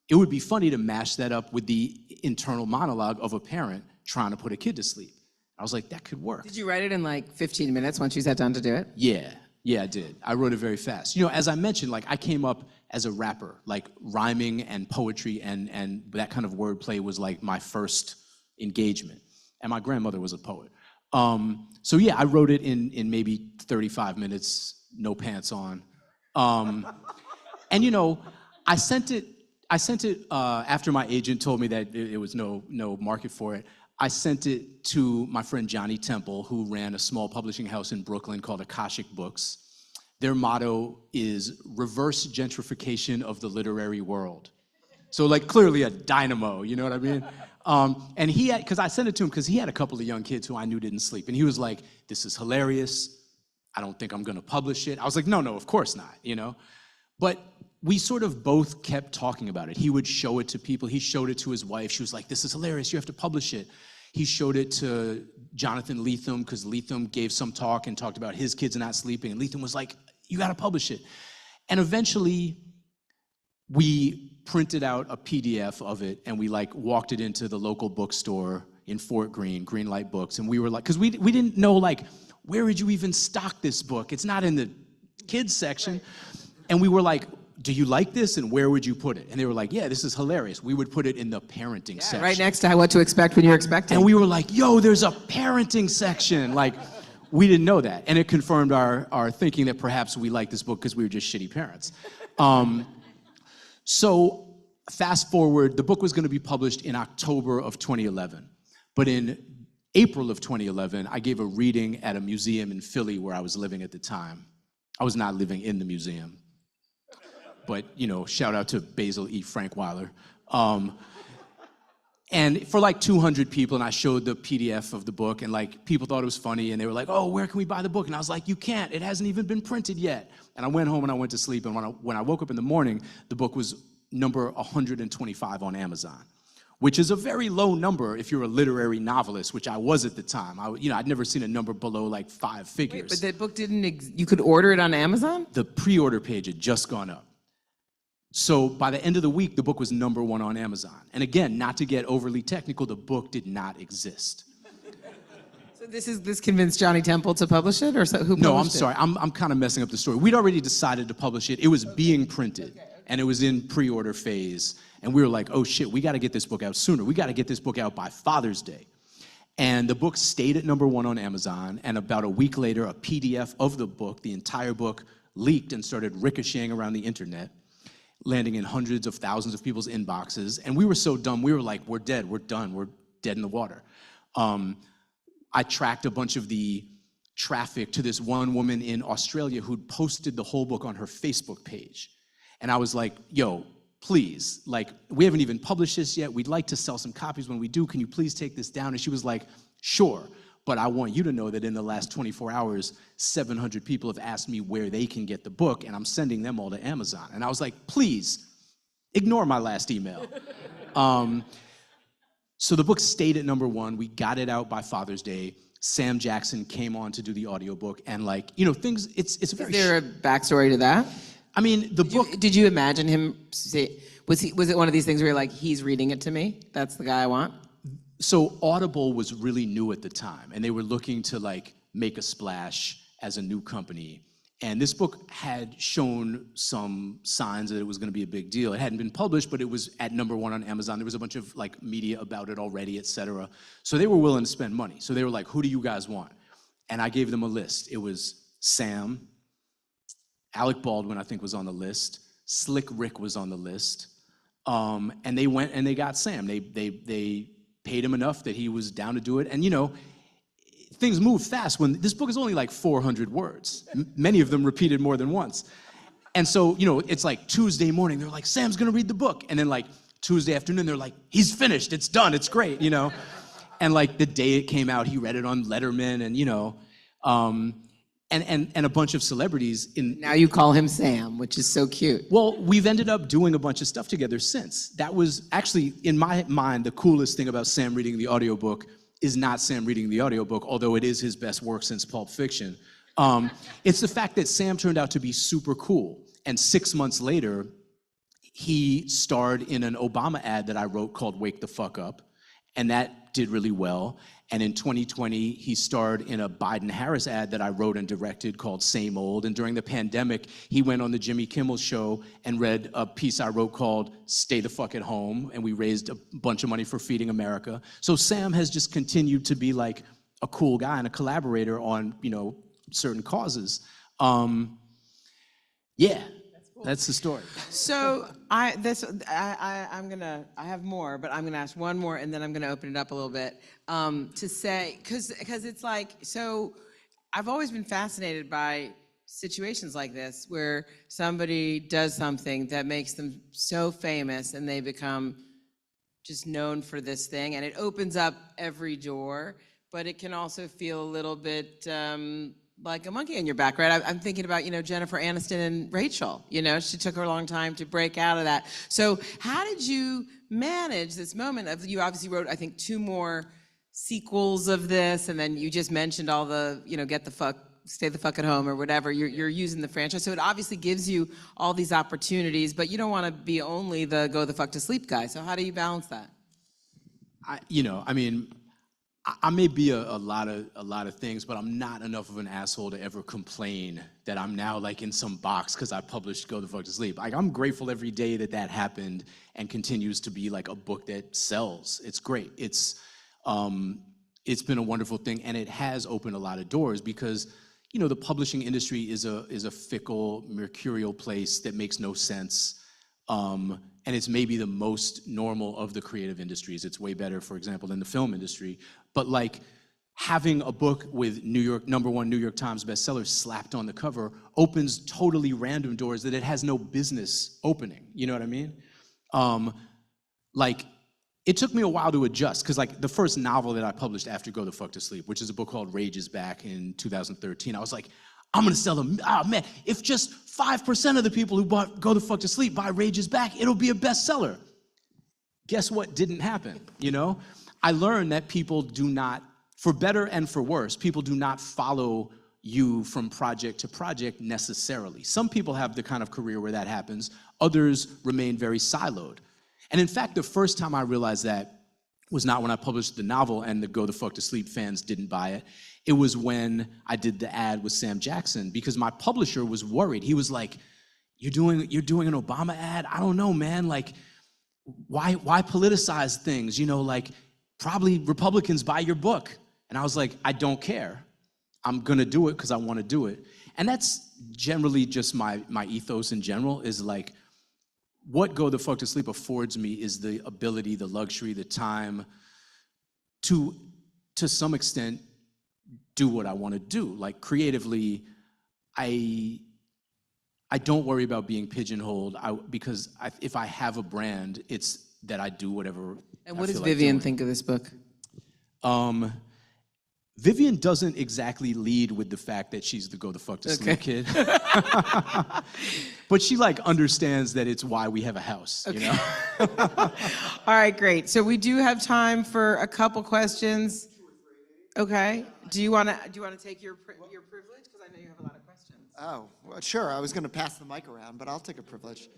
it would be funny to mash that up with the internal monologue of a parent trying to put a kid to sleep. I was like, that could work.
Did you write it in like 15 minutes once you sat down to do it?
Yeah, I did. I wrote it very fast. You know, as I mentioned, like I came up as a rapper, like rhyming and poetry and that kind of wordplay was like my first engagement. And my grandmother was a poet. So yeah, I wrote it in maybe 35 minutes, no pants on. And I sent it after my agent told me that it was no market for it. I sent it to my friend Johnny Temple, who ran a small publishing house in Brooklyn called Akashic Books. Their motto is reverse gentrification of the literary world. So like clearly a dynamo, you know what I mean? And he had, because I sent it to him because he had a couple of young kids who I knew didn't sleep. And he was like, this is hilarious. I don't think I'm gonna publish it. I was like, no, of course not, But we sort of both kept talking about it. He would show it to people. He showed it to his wife. She was like, this is hilarious, you have to publish it. He showed it to Jonathan Lethem because Lethem gave some talk and talked about his kids not sleeping. And Lethem was like, you gotta publish it. And eventually we printed out a PDF of it and we walked it into the local bookstore in Fort Greene, Greenlight Books. And we were like, because we didn't know where would you even stock this book? It's not in the kids section. And we were like, do you like this and where would you put it? And they were like, yeah, this is hilarious. We would put it in the parenting section.
Right next to what to expect when you're expecting.
And we were like, yo, there's a parenting section. We didn't know that. And it confirmed our thinking that perhaps we liked this book because we were just shitty parents. So fast forward, the book was going to be published in October of 2011. But in April of 2011, I gave a reading at a museum in Philly where I was living at the time. I was not living in the museum. But, shout out to Basil E. Frankweiler. And for 200 people, and I showed the PDF of the book, and people thought it was funny, and they were like, oh, where can we buy the book? And I was like, you can't, it hasn't even been printed yet. And I went home and I went to sleep, and when I woke up in the morning, the book was number 125 on Amazon, which is a very low number if you're a literary novelist, which I was at the time. I'd never seen a number below 5 figures.
Wait, but that book you could order it on Amazon?
The pre-order page had just gone up. So by the end of the week, the book was number 1 on Amazon. And again, not to get overly technical, the book did not exist.
So this convinced Johnny Temple to publish it, or who published it?
No, I'm sorry. I'm kind of messing up the story. We'd already decided to publish it. It was being printed, and it was in pre-order phase. And we were like, oh shit, we got to get this book out sooner. We got to get this book out by Father's Day. And the book stayed at number 1 on Amazon. And about a week later, a PDF of the book, the entire book, leaked and started ricocheting around the internet, landing in hundreds of thousands of people's inboxes. And we were so dumb, we were like, we're dead, we're done, we're dead in the water. I tracked a bunch of the traffic to this one woman in Australia who'd posted the whole book on her Facebook page. And I was like, yo, please, we haven't even published this yet. We'd like to sell some copies. When we do, can you please take this down? And she was like, sure. But I want you to know that in the last 24 hours, 700 people have asked me where they can get the book, and I'm sending them all to Amazon. And I was like, please, ignore my last email. So the book stayed at number 1. We got it out by Father's Day. Sam Jackson came on to do the audiobook, and things, it's very...
Is there a backstory to that?
I mean, the book...
Did you imagine him say... Was it one of these things where you're like, he's reading it to me? That's the guy I want?
So Audible was really new at the time, and they were looking to make a splash as a new company. And this book had shown some signs that it was going to be a big deal. It hadn't been published, but it was at number 1 on Amazon. There was a bunch of media about it already, et cetera. So they were willing to spend money. So they were like, who do you guys want? And I gave them a list. It was Sam, Alec Baldwin, I think, was on the list. Slick Rick was on the list. And they went and they got Sam. They paid him enough that he was down to do it. And things move fast when this book is only 400 words. Many of them repeated more than once. And so, it's Tuesday morning, they're like, Sam's gonna read the book. And then Tuesday afternoon, they're like, he's finished, it's done, it's great, And the day it came out, he read it on Letterman and a bunch of celebrities
Now you call him Sam, which is so cute.
Well, we've ended up doing a bunch of stuff together since. That was actually, in my mind, the coolest thing about Sam reading the audiobook is not Sam reading the audiobook, although it is his best work since Pulp Fiction. It's the fact that Sam turned out to be super cool. And 6 months later, he starred in an Obama ad that I wrote called Wake the Fuck Up. And that did really well. And in 2020, he starred in a Biden-Harris ad that I wrote and directed called Same Old. And during the pandemic, he went on the Jimmy Kimmel show and read a piece I wrote called Stay the Fuck at Home. And we raised a bunch of money for Feeding America. So Sam has just continued to be a cool guy and a collaborator on, certain causes. Yeah, that's the story.
So I have more, but I'm gonna ask one more, and then I'm gonna open it up a little bit to say, because it's like, so I've always been fascinated by situations like this where somebody does something that makes them so famous and they become just known for this thing, and it opens up every door, but it can also feel a little bit like a monkey on your back, right? I'm thinking about, Jennifer Aniston and Rachel. She took her a long time to break out of that. So how did you manage this moment of, you obviously wrote, I think, 2 more sequels of this, and then you just mentioned all the, get the fuck, stay the fuck at home or whatever, you're using the franchise. So it obviously gives you all these opportunities, but you don't want to be only the go the fuck to sleep guy. So how do you balance that?
I may be a lot of things, but I'm not enough of an asshole to ever complain that I'm now like in some box because I published Go the Fuck to Sleep. Like, I'm grateful every day that happened and continues to be like a book that sells. It's great. It's been a wonderful thing, and it has opened a lot of doors because the publishing industry is a fickle, mercurial place that makes no sense. And it's maybe the most normal of the creative industries. It's way better, for example, than the film industry. But like having a book with #1 New York Times bestseller slapped on the cover opens totally random doors that it has no business opening. You know what I mean? Like, it took me a while to adjust, because like the first novel that I published after Go the Fuck to Sleep, which is a book called Rage is Back in 2013, I was like, I'm gonna sell them. Oh man, if just 5% of the people who bought Go the Fuck to Sleep buy Rage is Back, it'll be a bestseller. Guess what didn't happen, I learned that people do not, for better and for worse, people do not follow you from project to project necessarily. Some people have the kind of career where that happens. Others remain very siloed. And in fact, the first time I realized that was not when I published the novel and the Go the Fuck to Sleep fans didn't buy it. It was when I did the ad with Sam Jackson, because my publisher was worried. He was like, you're doing an Obama ad? I don't know, man. Like, why politicize things? Like, probably Republicans buy your book. And I was like, I don't care. I'm gonna do it because I want to do it. And that's generally just my ethos in general, is like, what Go the Fuck to Sleep affords me is the ability, the luxury, the time to some extent do what I want to do. Like, creatively, I don't worry about being pigeonholed because if I have a brand, it's that I do whatever.
And what does Vivian think of this book?
Vivian doesn't exactly lead with the fact that she's the Go the Fuck to Sleep kid. But she like understands that it's why we have a house,
All right, great. So we do have time for a couple questions. Okay. Do you want to take your privilege, because I know you have a lot of questions?
Oh, well, sure. I was going to pass the mic around, but I'll take a privilege,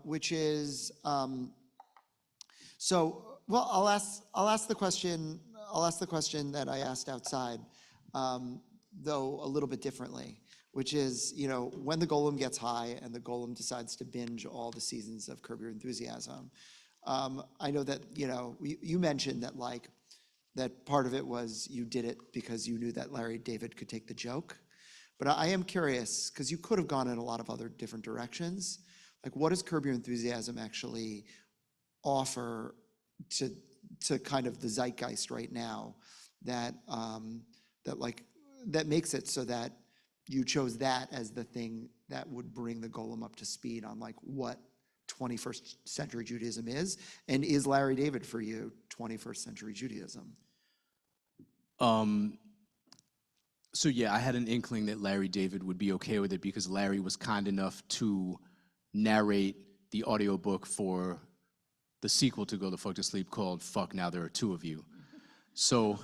which is, well, I'll ask the question. I'll ask the question that I asked outside, though a little bit differently, which is, when the Golem gets high and the Golem decides to binge all the seasons of Curb Your Enthusiasm, I know that, you mentioned that that part of it was you did it because you knew that Larry David could take the joke. But I am curious, because you could have gone in a lot of other different directions. Like, what does Curb Your Enthusiasm actually offer to kind of the zeitgeist right now that makes it so that you chose that as the thing that would bring the Golem up to speed on like what 21st century Judaism is? And is Larry David for you 21st century Judaism?
So yeah, I had an inkling that Larry David would be okay with it, because Larry was kind enough to narrate the audiobook for the sequel to Go the Fuck to Sleep called Fuck Now There Are Two of You. So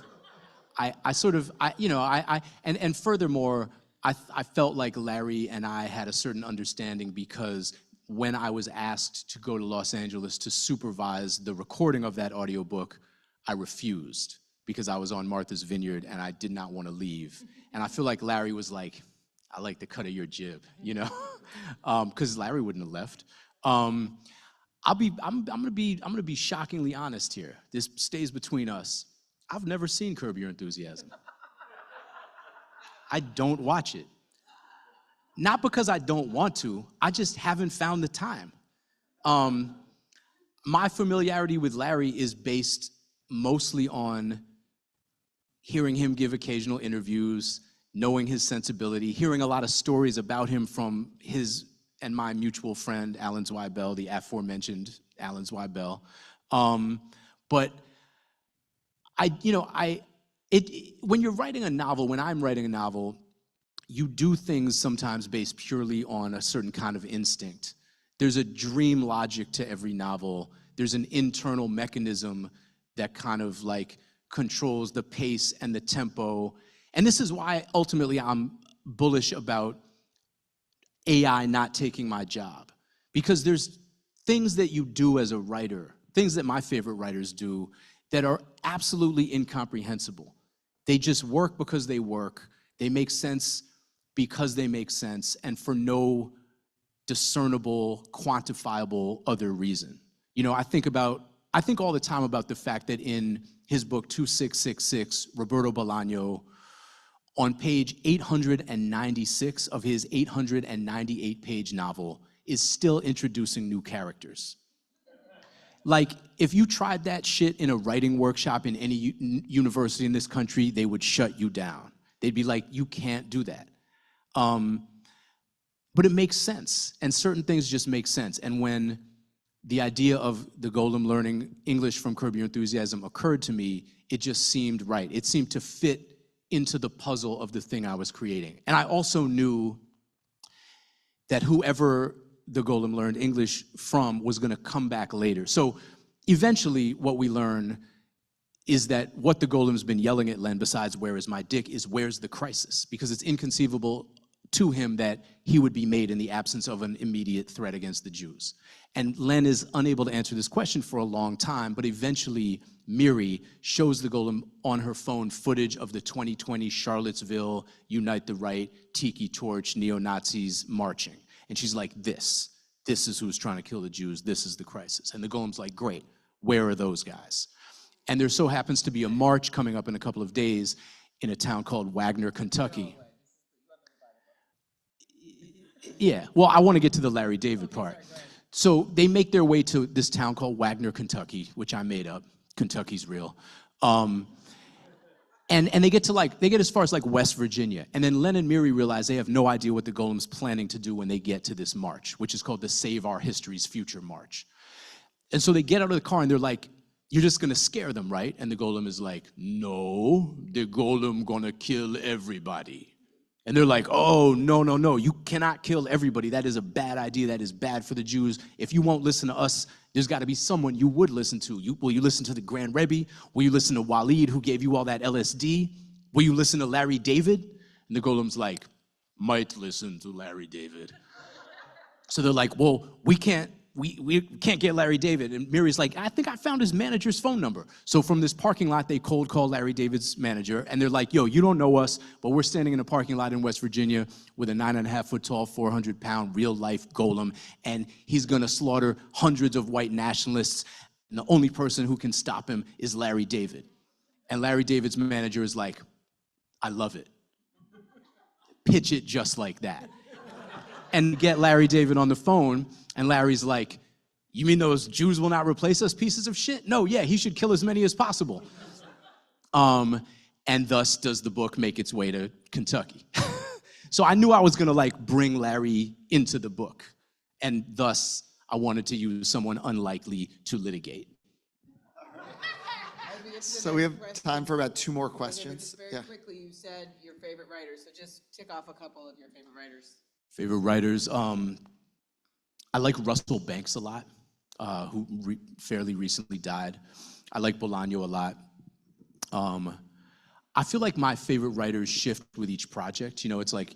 and furthermore, I felt like Larry and I had a certain understanding, because when I was asked to go to Los Angeles to supervise the recording of that audiobook, I refused, because I was on Martha's Vineyard and I did not want to leave. And I feel like Larry was like, I like the cut of your jib, because Larry wouldn't have left. I'm gonna be shockingly honest here. This stays between us. I've never seen Curb Your Enthusiasm. I don't watch it. Not because I don't want to, I just haven't found the time. My familiarity with Larry is based mostly on hearing him give occasional interviews, knowing his sensibility, hearing a lot of stories about him from his and my mutual friend, Alan Zweibel, the aforementioned Alan Zweibel. But when you're writing a novel, when I'm writing a novel, you do things sometimes based purely on a certain kind of instinct. There's a dream logic to every novel. There's an internal mechanism that kind of like controls the pace and the tempo. And this is why ultimately I'm bullish about AI not taking my job. Because there's things that you do as a writer, things that my favorite writers do, that are absolutely incomprehensible. They just work because they work. They make sense because they make sense, and for no discernible, quantifiable other reason. You know, I think all the time about the fact that in his book 2666, Roberto Bolaño, on page 896 of his 898-page novel, is still introducing new characters. Like, if you tried that shit in a writing workshop in any university in this country, they would shut you down. They'd be like, you can't do that. But it makes sense, and certain things just make sense. And when the idea of the Golem learning English from Curb Your Enthusiasm occurred to me, it just seemed right. It seemed to fit into the puzzle of the thing I was creating. And I also knew that whoever the Golem learned English from was gonna come back later. So eventually what we learn is that what the Golem's been yelling at Len, besides "where is my dick," is "where's the crisis?" Because it's inconceivable to him that he would be made in the absence of an immediate threat against the Jews. And Len is unable to answer this question for a long time, but eventually Miri shows the Golem on her phone footage of the 2020 Charlottesville Unite the Right, Tiki Torch, neo-Nazis marching. And she's like, this is who's trying to kill the Jews, this is the crisis. And the Golem's like, great, where are those guys? And there so happens to be a march coming up in a couple of days in a town called Wagner, Kentucky. Yeah, well, I want to get to the Larry David part. So they make their way to this town called Wagner, Kentucky, which I made up. Kentucky's real. And they get as far as like West Virginia. And then Len and Miri realize they have no idea what the Golem's planning to do when they get to this march, which is called the Save Our History's Future March. And so they get out of the car and they're like, you're just gonna scare them, right? And the Golem is like, no, the Golem gonna kill everybody. And they're like, oh, no, you cannot kill everybody. That is a bad idea. That is bad for the Jews. If you won't listen to us, there's got to be someone you would listen to. Will you listen to the Grand Rebbe? Will you listen to Waleed, who gave you all that LSD? Will you listen to Larry David? And the Golem's like, might listen to Larry David. So they're like, well, we can't get Larry David. And Miri's like, I think I found his manager's phone number. So from this parking lot, they cold call Larry David's manager. And they're like, yo, you don't know us, but we're standing in a parking lot in West Virginia with a 9.5-foot tall, 400-pound real-life Golem. And he's going to slaughter hundreds of white nationalists. And the only person who can stop him is Larry David. And Larry David's manager is like, I love it. Pitch it just like that. And get Larry David on the phone. And Larry's like, you mean those Jews will not replace us, pieces of shit? No, yeah, he should kill as many as possible. And thus does the book make its way to Kentucky. So I knew I was gonna like bring Larry into the book. And thus I wanted to use someone unlikely to litigate.
So we have time for about 2 more questions.
Very quickly, you said your favorite writers, so just tick off a couple of your favorite writers.
Favorite writers, I like Russell Banks a lot, who fairly recently died. I like Bolaño a lot. I feel like my favorite writers shift with each project. You know, it's like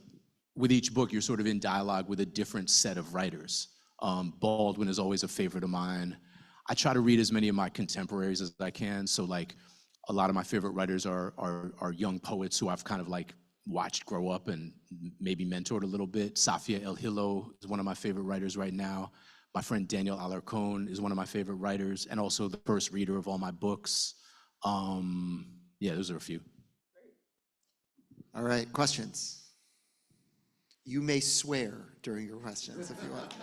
with each book, you're sort of in dialogue with a different set of writers. Baldwin is always a favorite of mine. I try to read as many of my contemporaries as I can. So like a lot of my favorite writers are young poets who I've kind of like watched grow up and maybe mentored a little bit. Safia El Hilo is one of my favorite writers right now. My friend Daniel Alarcón is one of my favorite writers and also the first reader of all my books. Yeah, those are a few.
All right, questions? You may swear during your questions if you want.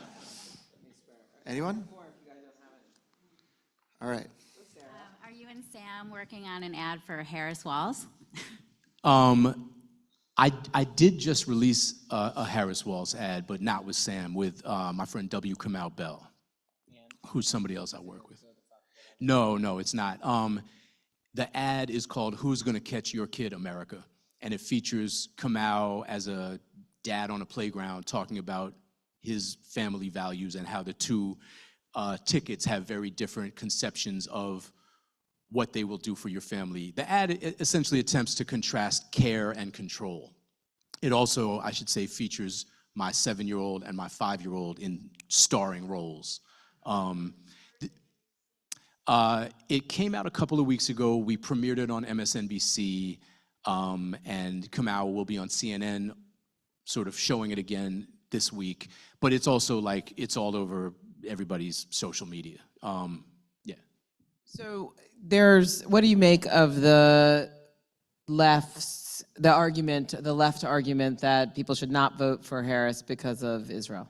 Anyone? All right.
Are you and Sam working on an ad for Harris Walls?
I did just release a Harris Walls ad, but not with Sam, with my friend W. Kamau Bell, who's somebody else I work with. No, it's not. The ad is called Who's Gonna Catch Your Kid, America? And it features Kamau as a dad on a playground talking about his family values and how the two tickets have very different conceptions of what they will do for your family. The ad essentially attempts to contrast care and control. It also, I should say, features my 7-year-old and my 5-year-old in starring roles. It came out a couple of weeks ago. We premiered it on MSNBC, and Kamau will be on CNN sort of showing it again this week. But it's also like, it's all over everybody's social media. Yeah.
So what do you make of the left argument that people should not vote for Harris because of Israel?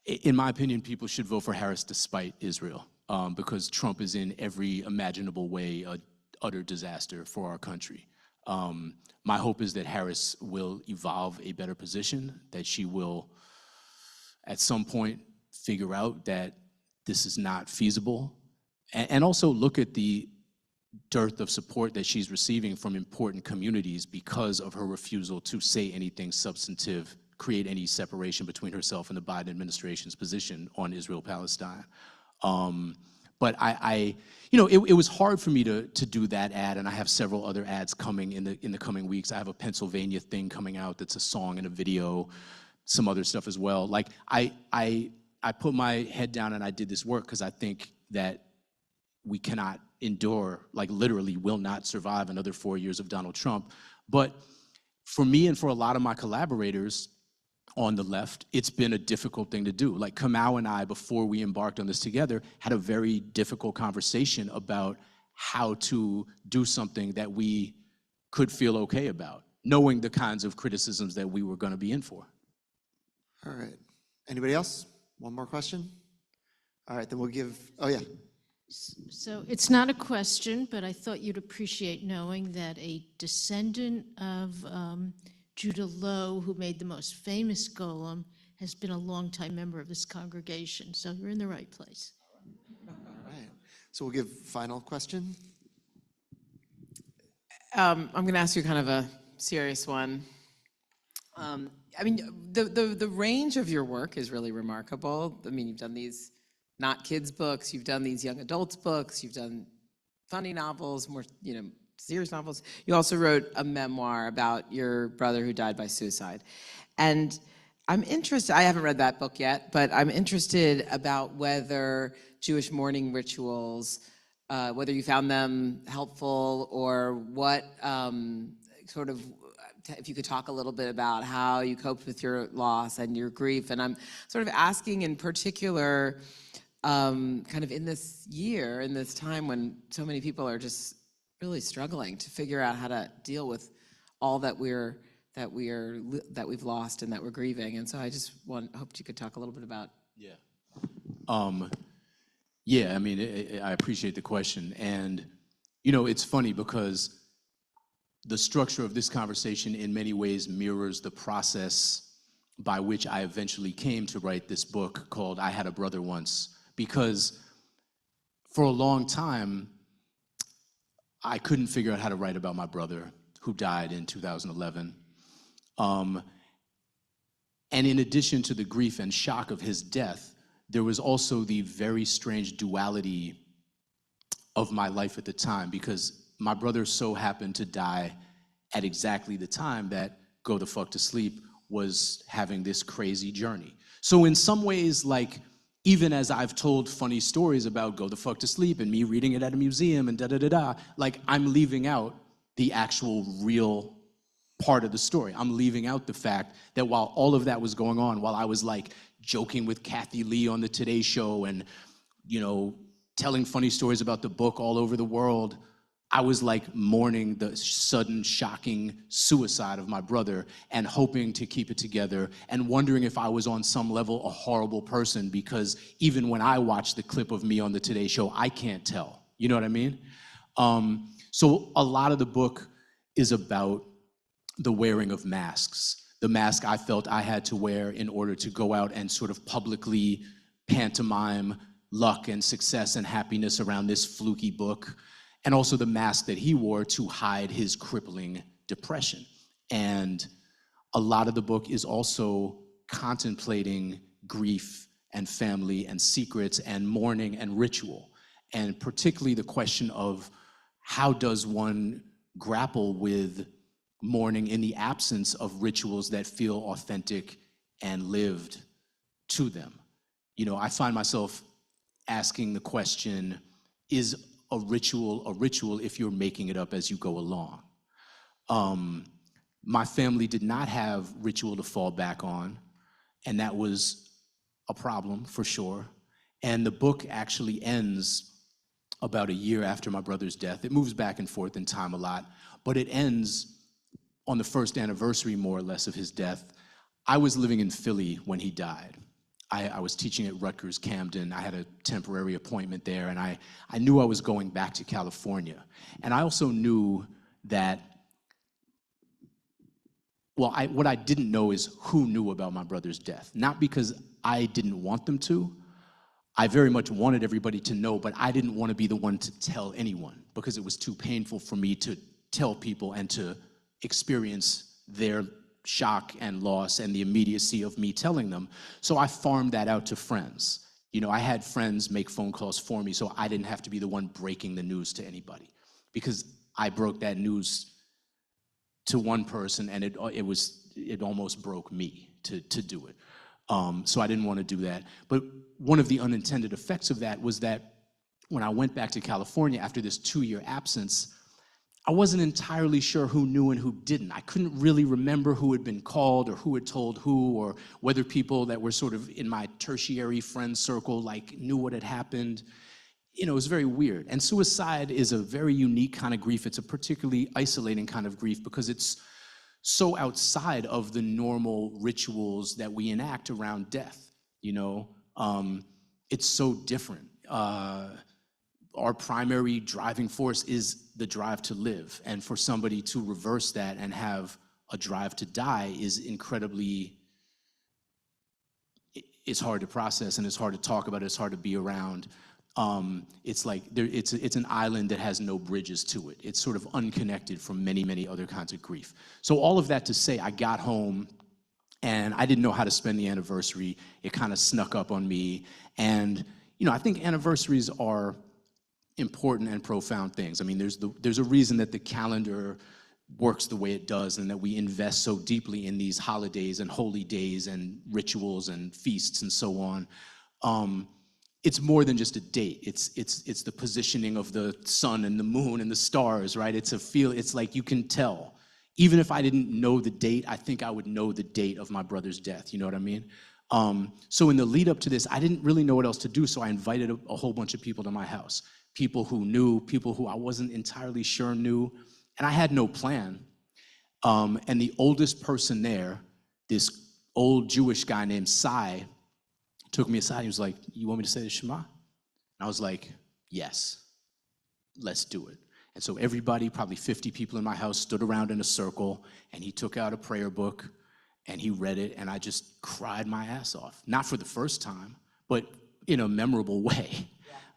In my opinion, people should vote for Harris despite Israel, because Trump is in every imaginable way an utter disaster for our country. My hope is that Harris will evolve a better position, that she will at some point figure out that this is not feasible, and also look at the dearth of support that she's receiving from important communities because of her refusal to say anything substantive, create any separation between herself and the Biden administration's position on Israel-Palestine. But it was hard for me to do that ad, and I have several other ads coming in the coming weeks. I have a Pennsylvania thing coming out that's a song and a video, some other stuff as well. Like I put my head down and I did this work because I think that we cannot endure, like literally will not survive another 4 years of Donald Trump. But for me and for a lot of my collaborators on the left, it's been a difficult thing to do. Like Kamau and I, before we embarked on this together, had a very difficult conversation about how to do something that we could feel okay about, knowing the kinds of criticisms that we were gonna be in for.
All right. Anybody else? One more question? All right, then we'll give, oh yeah.
So it's not a question, but I thought you'd appreciate knowing that a descendant of Judah Lowe, who made the most famous Golem, has been a longtime member of this congregation. So you're in the right place.
All right. So we'll give final question.
I'm going to ask you kind of a serious one. I mean, the range of your work is really remarkable. I mean, you've done these not kids books, you've done these young adults books, you've done funny novels, more, serious novels. You also wrote a memoir about your brother who died by suicide. And I'm interested, I haven't read that book yet, but I'm interested about whether Jewish mourning rituals, whether you found them helpful or what if you could talk a little bit about how you coped with your loss and your grief. And I'm sort of asking in particular, kind of in this year, in this time when so many people are just really struggling to figure out how to deal with all that we've lost and that we're grieving. And so I just hoped you could talk a little bit about.
Yeah. Yeah, I mean, I appreciate the question. And, it's funny because the structure of this conversation in many ways mirrors the process by which I eventually came to write this book called I Had a Brother Once. Because for a long time, I couldn't figure out how to write about my brother who died in 2011. And in addition to the grief and shock of his death, there was also the very strange duality of my life at the time, because my brother so happened to die at exactly the time that Go the Fuck to Sleep was having this crazy journey. So in some ways, like, even as I've told funny stories about Go the Fuck to Sleep and me reading it at a museum and da-da-da-da, like, I'm leaving out the actual real part of the story. I'm leaving out the fact that while all of that was going on, while I was like joking with Kathy Lee on the Today Show and, telling funny stories about the book all over the world, I was like mourning the sudden, shocking suicide of my brother and hoping to keep it together and wondering if I was on some level a horrible person, because even when I watch the clip of me on the Today Show, I can't tell. You know what I mean? So a lot of the book is about the wearing of masks. The mask I felt I had to wear in order to go out and sort of publicly pantomime luck and success and happiness around this fluky book, and also the mask that he wore to hide his crippling depression. And a lot of the book is also contemplating grief and family and secrets and mourning and ritual, and particularly the question of how does one grapple with mourning in the absence of rituals that feel authentic and lived to them. You know, I find myself asking the question, is a ritual if you're making it up as you go along? My family did not have ritual to fall back on, and that was a problem for sure. And the book actually ends about a year after my brother's death. It moves back and forth in time a lot, but it ends on the first anniversary, more or less, of his death. I was living in Philly when he died. I was teaching at Rutgers Camden. I had a temporary appointment there, and I knew I was going back to California. And I also knew that, well, what I didn't know is who knew about my brother's death. Not because I didn't want them to. I very much wanted everybody to know, but I didn't want to be the one to tell anyone because it was too painful for me to tell people and to experience their shock and loss and the immediacy of me telling them. So I farmed that out to friends. You know, I had friends make phone calls for me so I didn't have to be the one breaking the news to anybody, because I broke that news to one person and it almost broke me to do it. So I didn't want to do that. But one of the unintended effects of that was that when I went back to California after this 2-year absence, I wasn't entirely sure who knew and who didn't. I couldn't really remember who had been called or who had told who, or whether people that were sort of in my tertiary friend circle like knew what had happened. You know, it was very weird. And suicide is a very unique kind of grief. It's a particularly isolating kind of grief because it's so outside of the normal rituals that we enact around death. You know, it's so different. Our primary driving force is the drive to live. And for somebody to reverse that and have a drive to die is incredibly, it's hard to process and it's hard to talk about, it's hard to be around. It's like, it's an island that has no bridges to it. It's sort of unconnected from many, many other kinds of grief. So all of that to say, I got home and I didn't know how to spend the anniversary. It kind of snuck up on me. And, you know, I think anniversaries are important and profound things. I mean, there's a reason that the calendar works the way it does and that we invest so deeply in these holidays and holy days and rituals and feasts and so on. It's more than just a date. It's the positioning of the sun and the moon and the stars, right? It's like you can tell. Even if I didn't know the date, I think I would know the date of my brother's death, you know what I mean? So in the lead up to this, I didn't really know what else to do, so I invited a whole bunch of people to my house. People who knew, people who I wasn't entirely sure knew, and I had no plan. And the oldest person there, this old Jewish guy named Sai, took me aside. He was like, "You want me to say the Shema?" And I was like, "Yes, let's do it." And so everybody, probably 50 people in my house, stood around in a circle, and he took out a prayer book, and he read it, and I just cried my ass off. Not for the first time, but in a memorable way.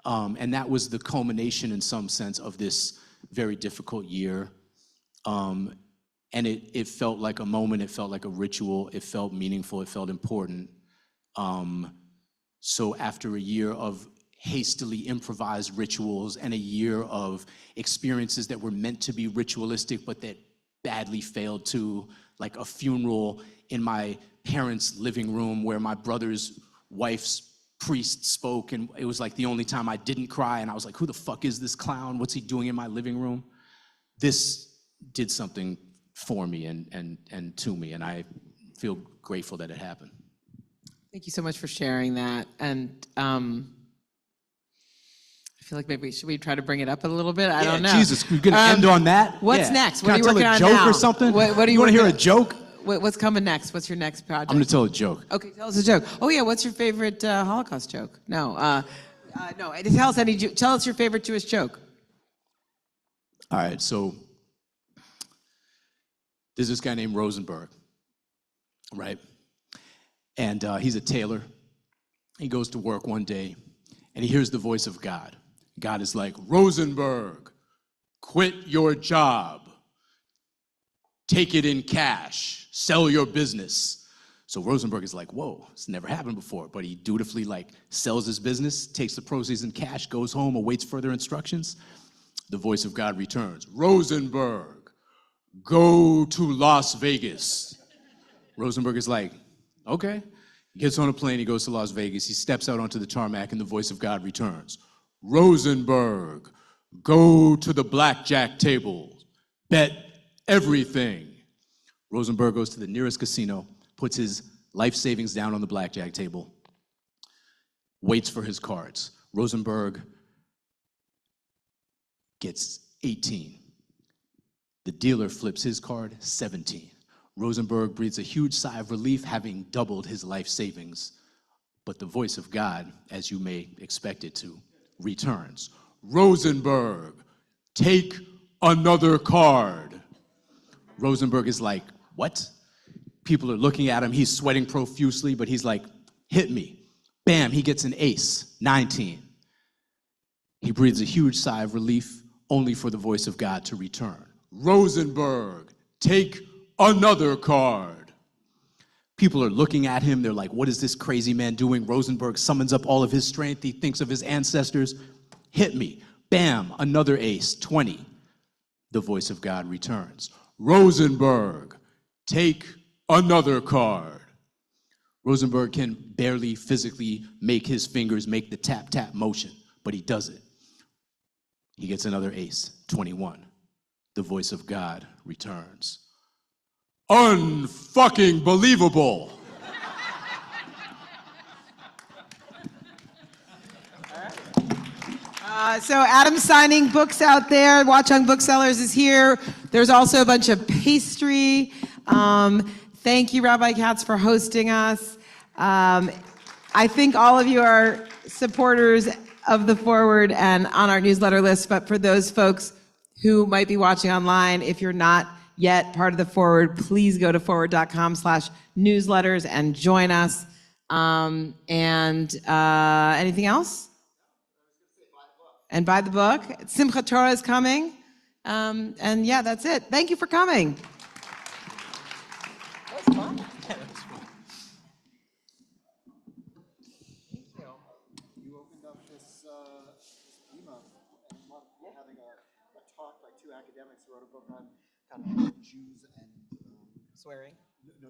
And that was the culmination, in some sense, of this very difficult year. And it felt like a moment, it felt like a ritual, it felt meaningful, it felt important. So after a year of hastily improvised rituals and a year of experiences that were meant to be ritualistic but that badly failed to, like a funeral in my parents' living room where my brother's wife's priest spoke, and it was like the only time I didn't cry, and I was like, who the fuck is this clown? What's he doing in my living room? This did something for me and to me, and I feel grateful that it happened.
Thank you so much for sharing that. And I feel like maybe should we try to bring it up a little bit? I don't know.
Jesus, we're gonna end on that?
What's
Yeah.
next?
Can
What
I
are you
tell
working
a
on
joke
now?
or something?
What are
You want to hear a
working-
joke?
What's coming next? What's your next project?
I'm gonna tell a joke.
Okay, tell us a joke. Oh yeah, what's your favorite Holocaust joke? No, no. Tell us tell us your favorite Jewish joke.
All right, so there's this guy named Rosenberg, right? And he's a tailor. He goes to work one day, and he hears the voice of God. God is like, Rosenberg, quit your job. Take it in cash. Sell your business. So Rosenberg is like, whoa, it's never happened before. But he dutifully sells his business, takes the proceeds in cash, goes home, awaits further instructions. The voice of God returns. Rosenberg, go to Las Vegas. Rosenberg is like, okay. He gets on a plane, he goes to Las Vegas, he steps out onto the tarmac, and the voice of God returns. Rosenberg, go to the blackjack table. Bet everything. Rosenberg goes to the nearest casino, puts his life savings down on the blackjack table, waits for his cards. Rosenberg gets 18. The dealer flips his card, 17. Rosenberg breathes a huge sigh of relief, having doubled his life savings. But the voice of God, as you may expect it to, returns. Rosenberg, take another card. Rosenberg is like, what? People are looking at him. He's sweating profusely, but he's like, hit me. Bam, he gets an ace, 19. He breathes a huge sigh of relief, only for the voice of God to return. Rosenberg, take another card. People are looking at him. They're like, what is this crazy man doing? Rosenberg summons up all of his strength. He thinks of his ancestors. Hit me. Bam, another ace, 20. The voice of God returns. Rosenberg, take another card. Rosenberg can barely physically make his fingers make the tap-tap motion, but he does it. He gets another ace, 21. The voice of God returns. Unfucking believable.
So Adam's signing books out there. Watch on Booksellers is here. There's also a bunch of pastry. Thank you, Rabbi Katz, for hosting us. I think all of you are supporters of The Forward and on our newsletter list, but for those folks who might be watching online, if you're not yet part of The Forward, please go to forward.com/newsletters and join us. Anything else? And buy the book. Simchat Torah is coming. And yeah, that's it. Thank you for coming. That was fun.
You opened up this theme and having a talk by two academics who wrote a book on kind of Jews and
Swearing.
no,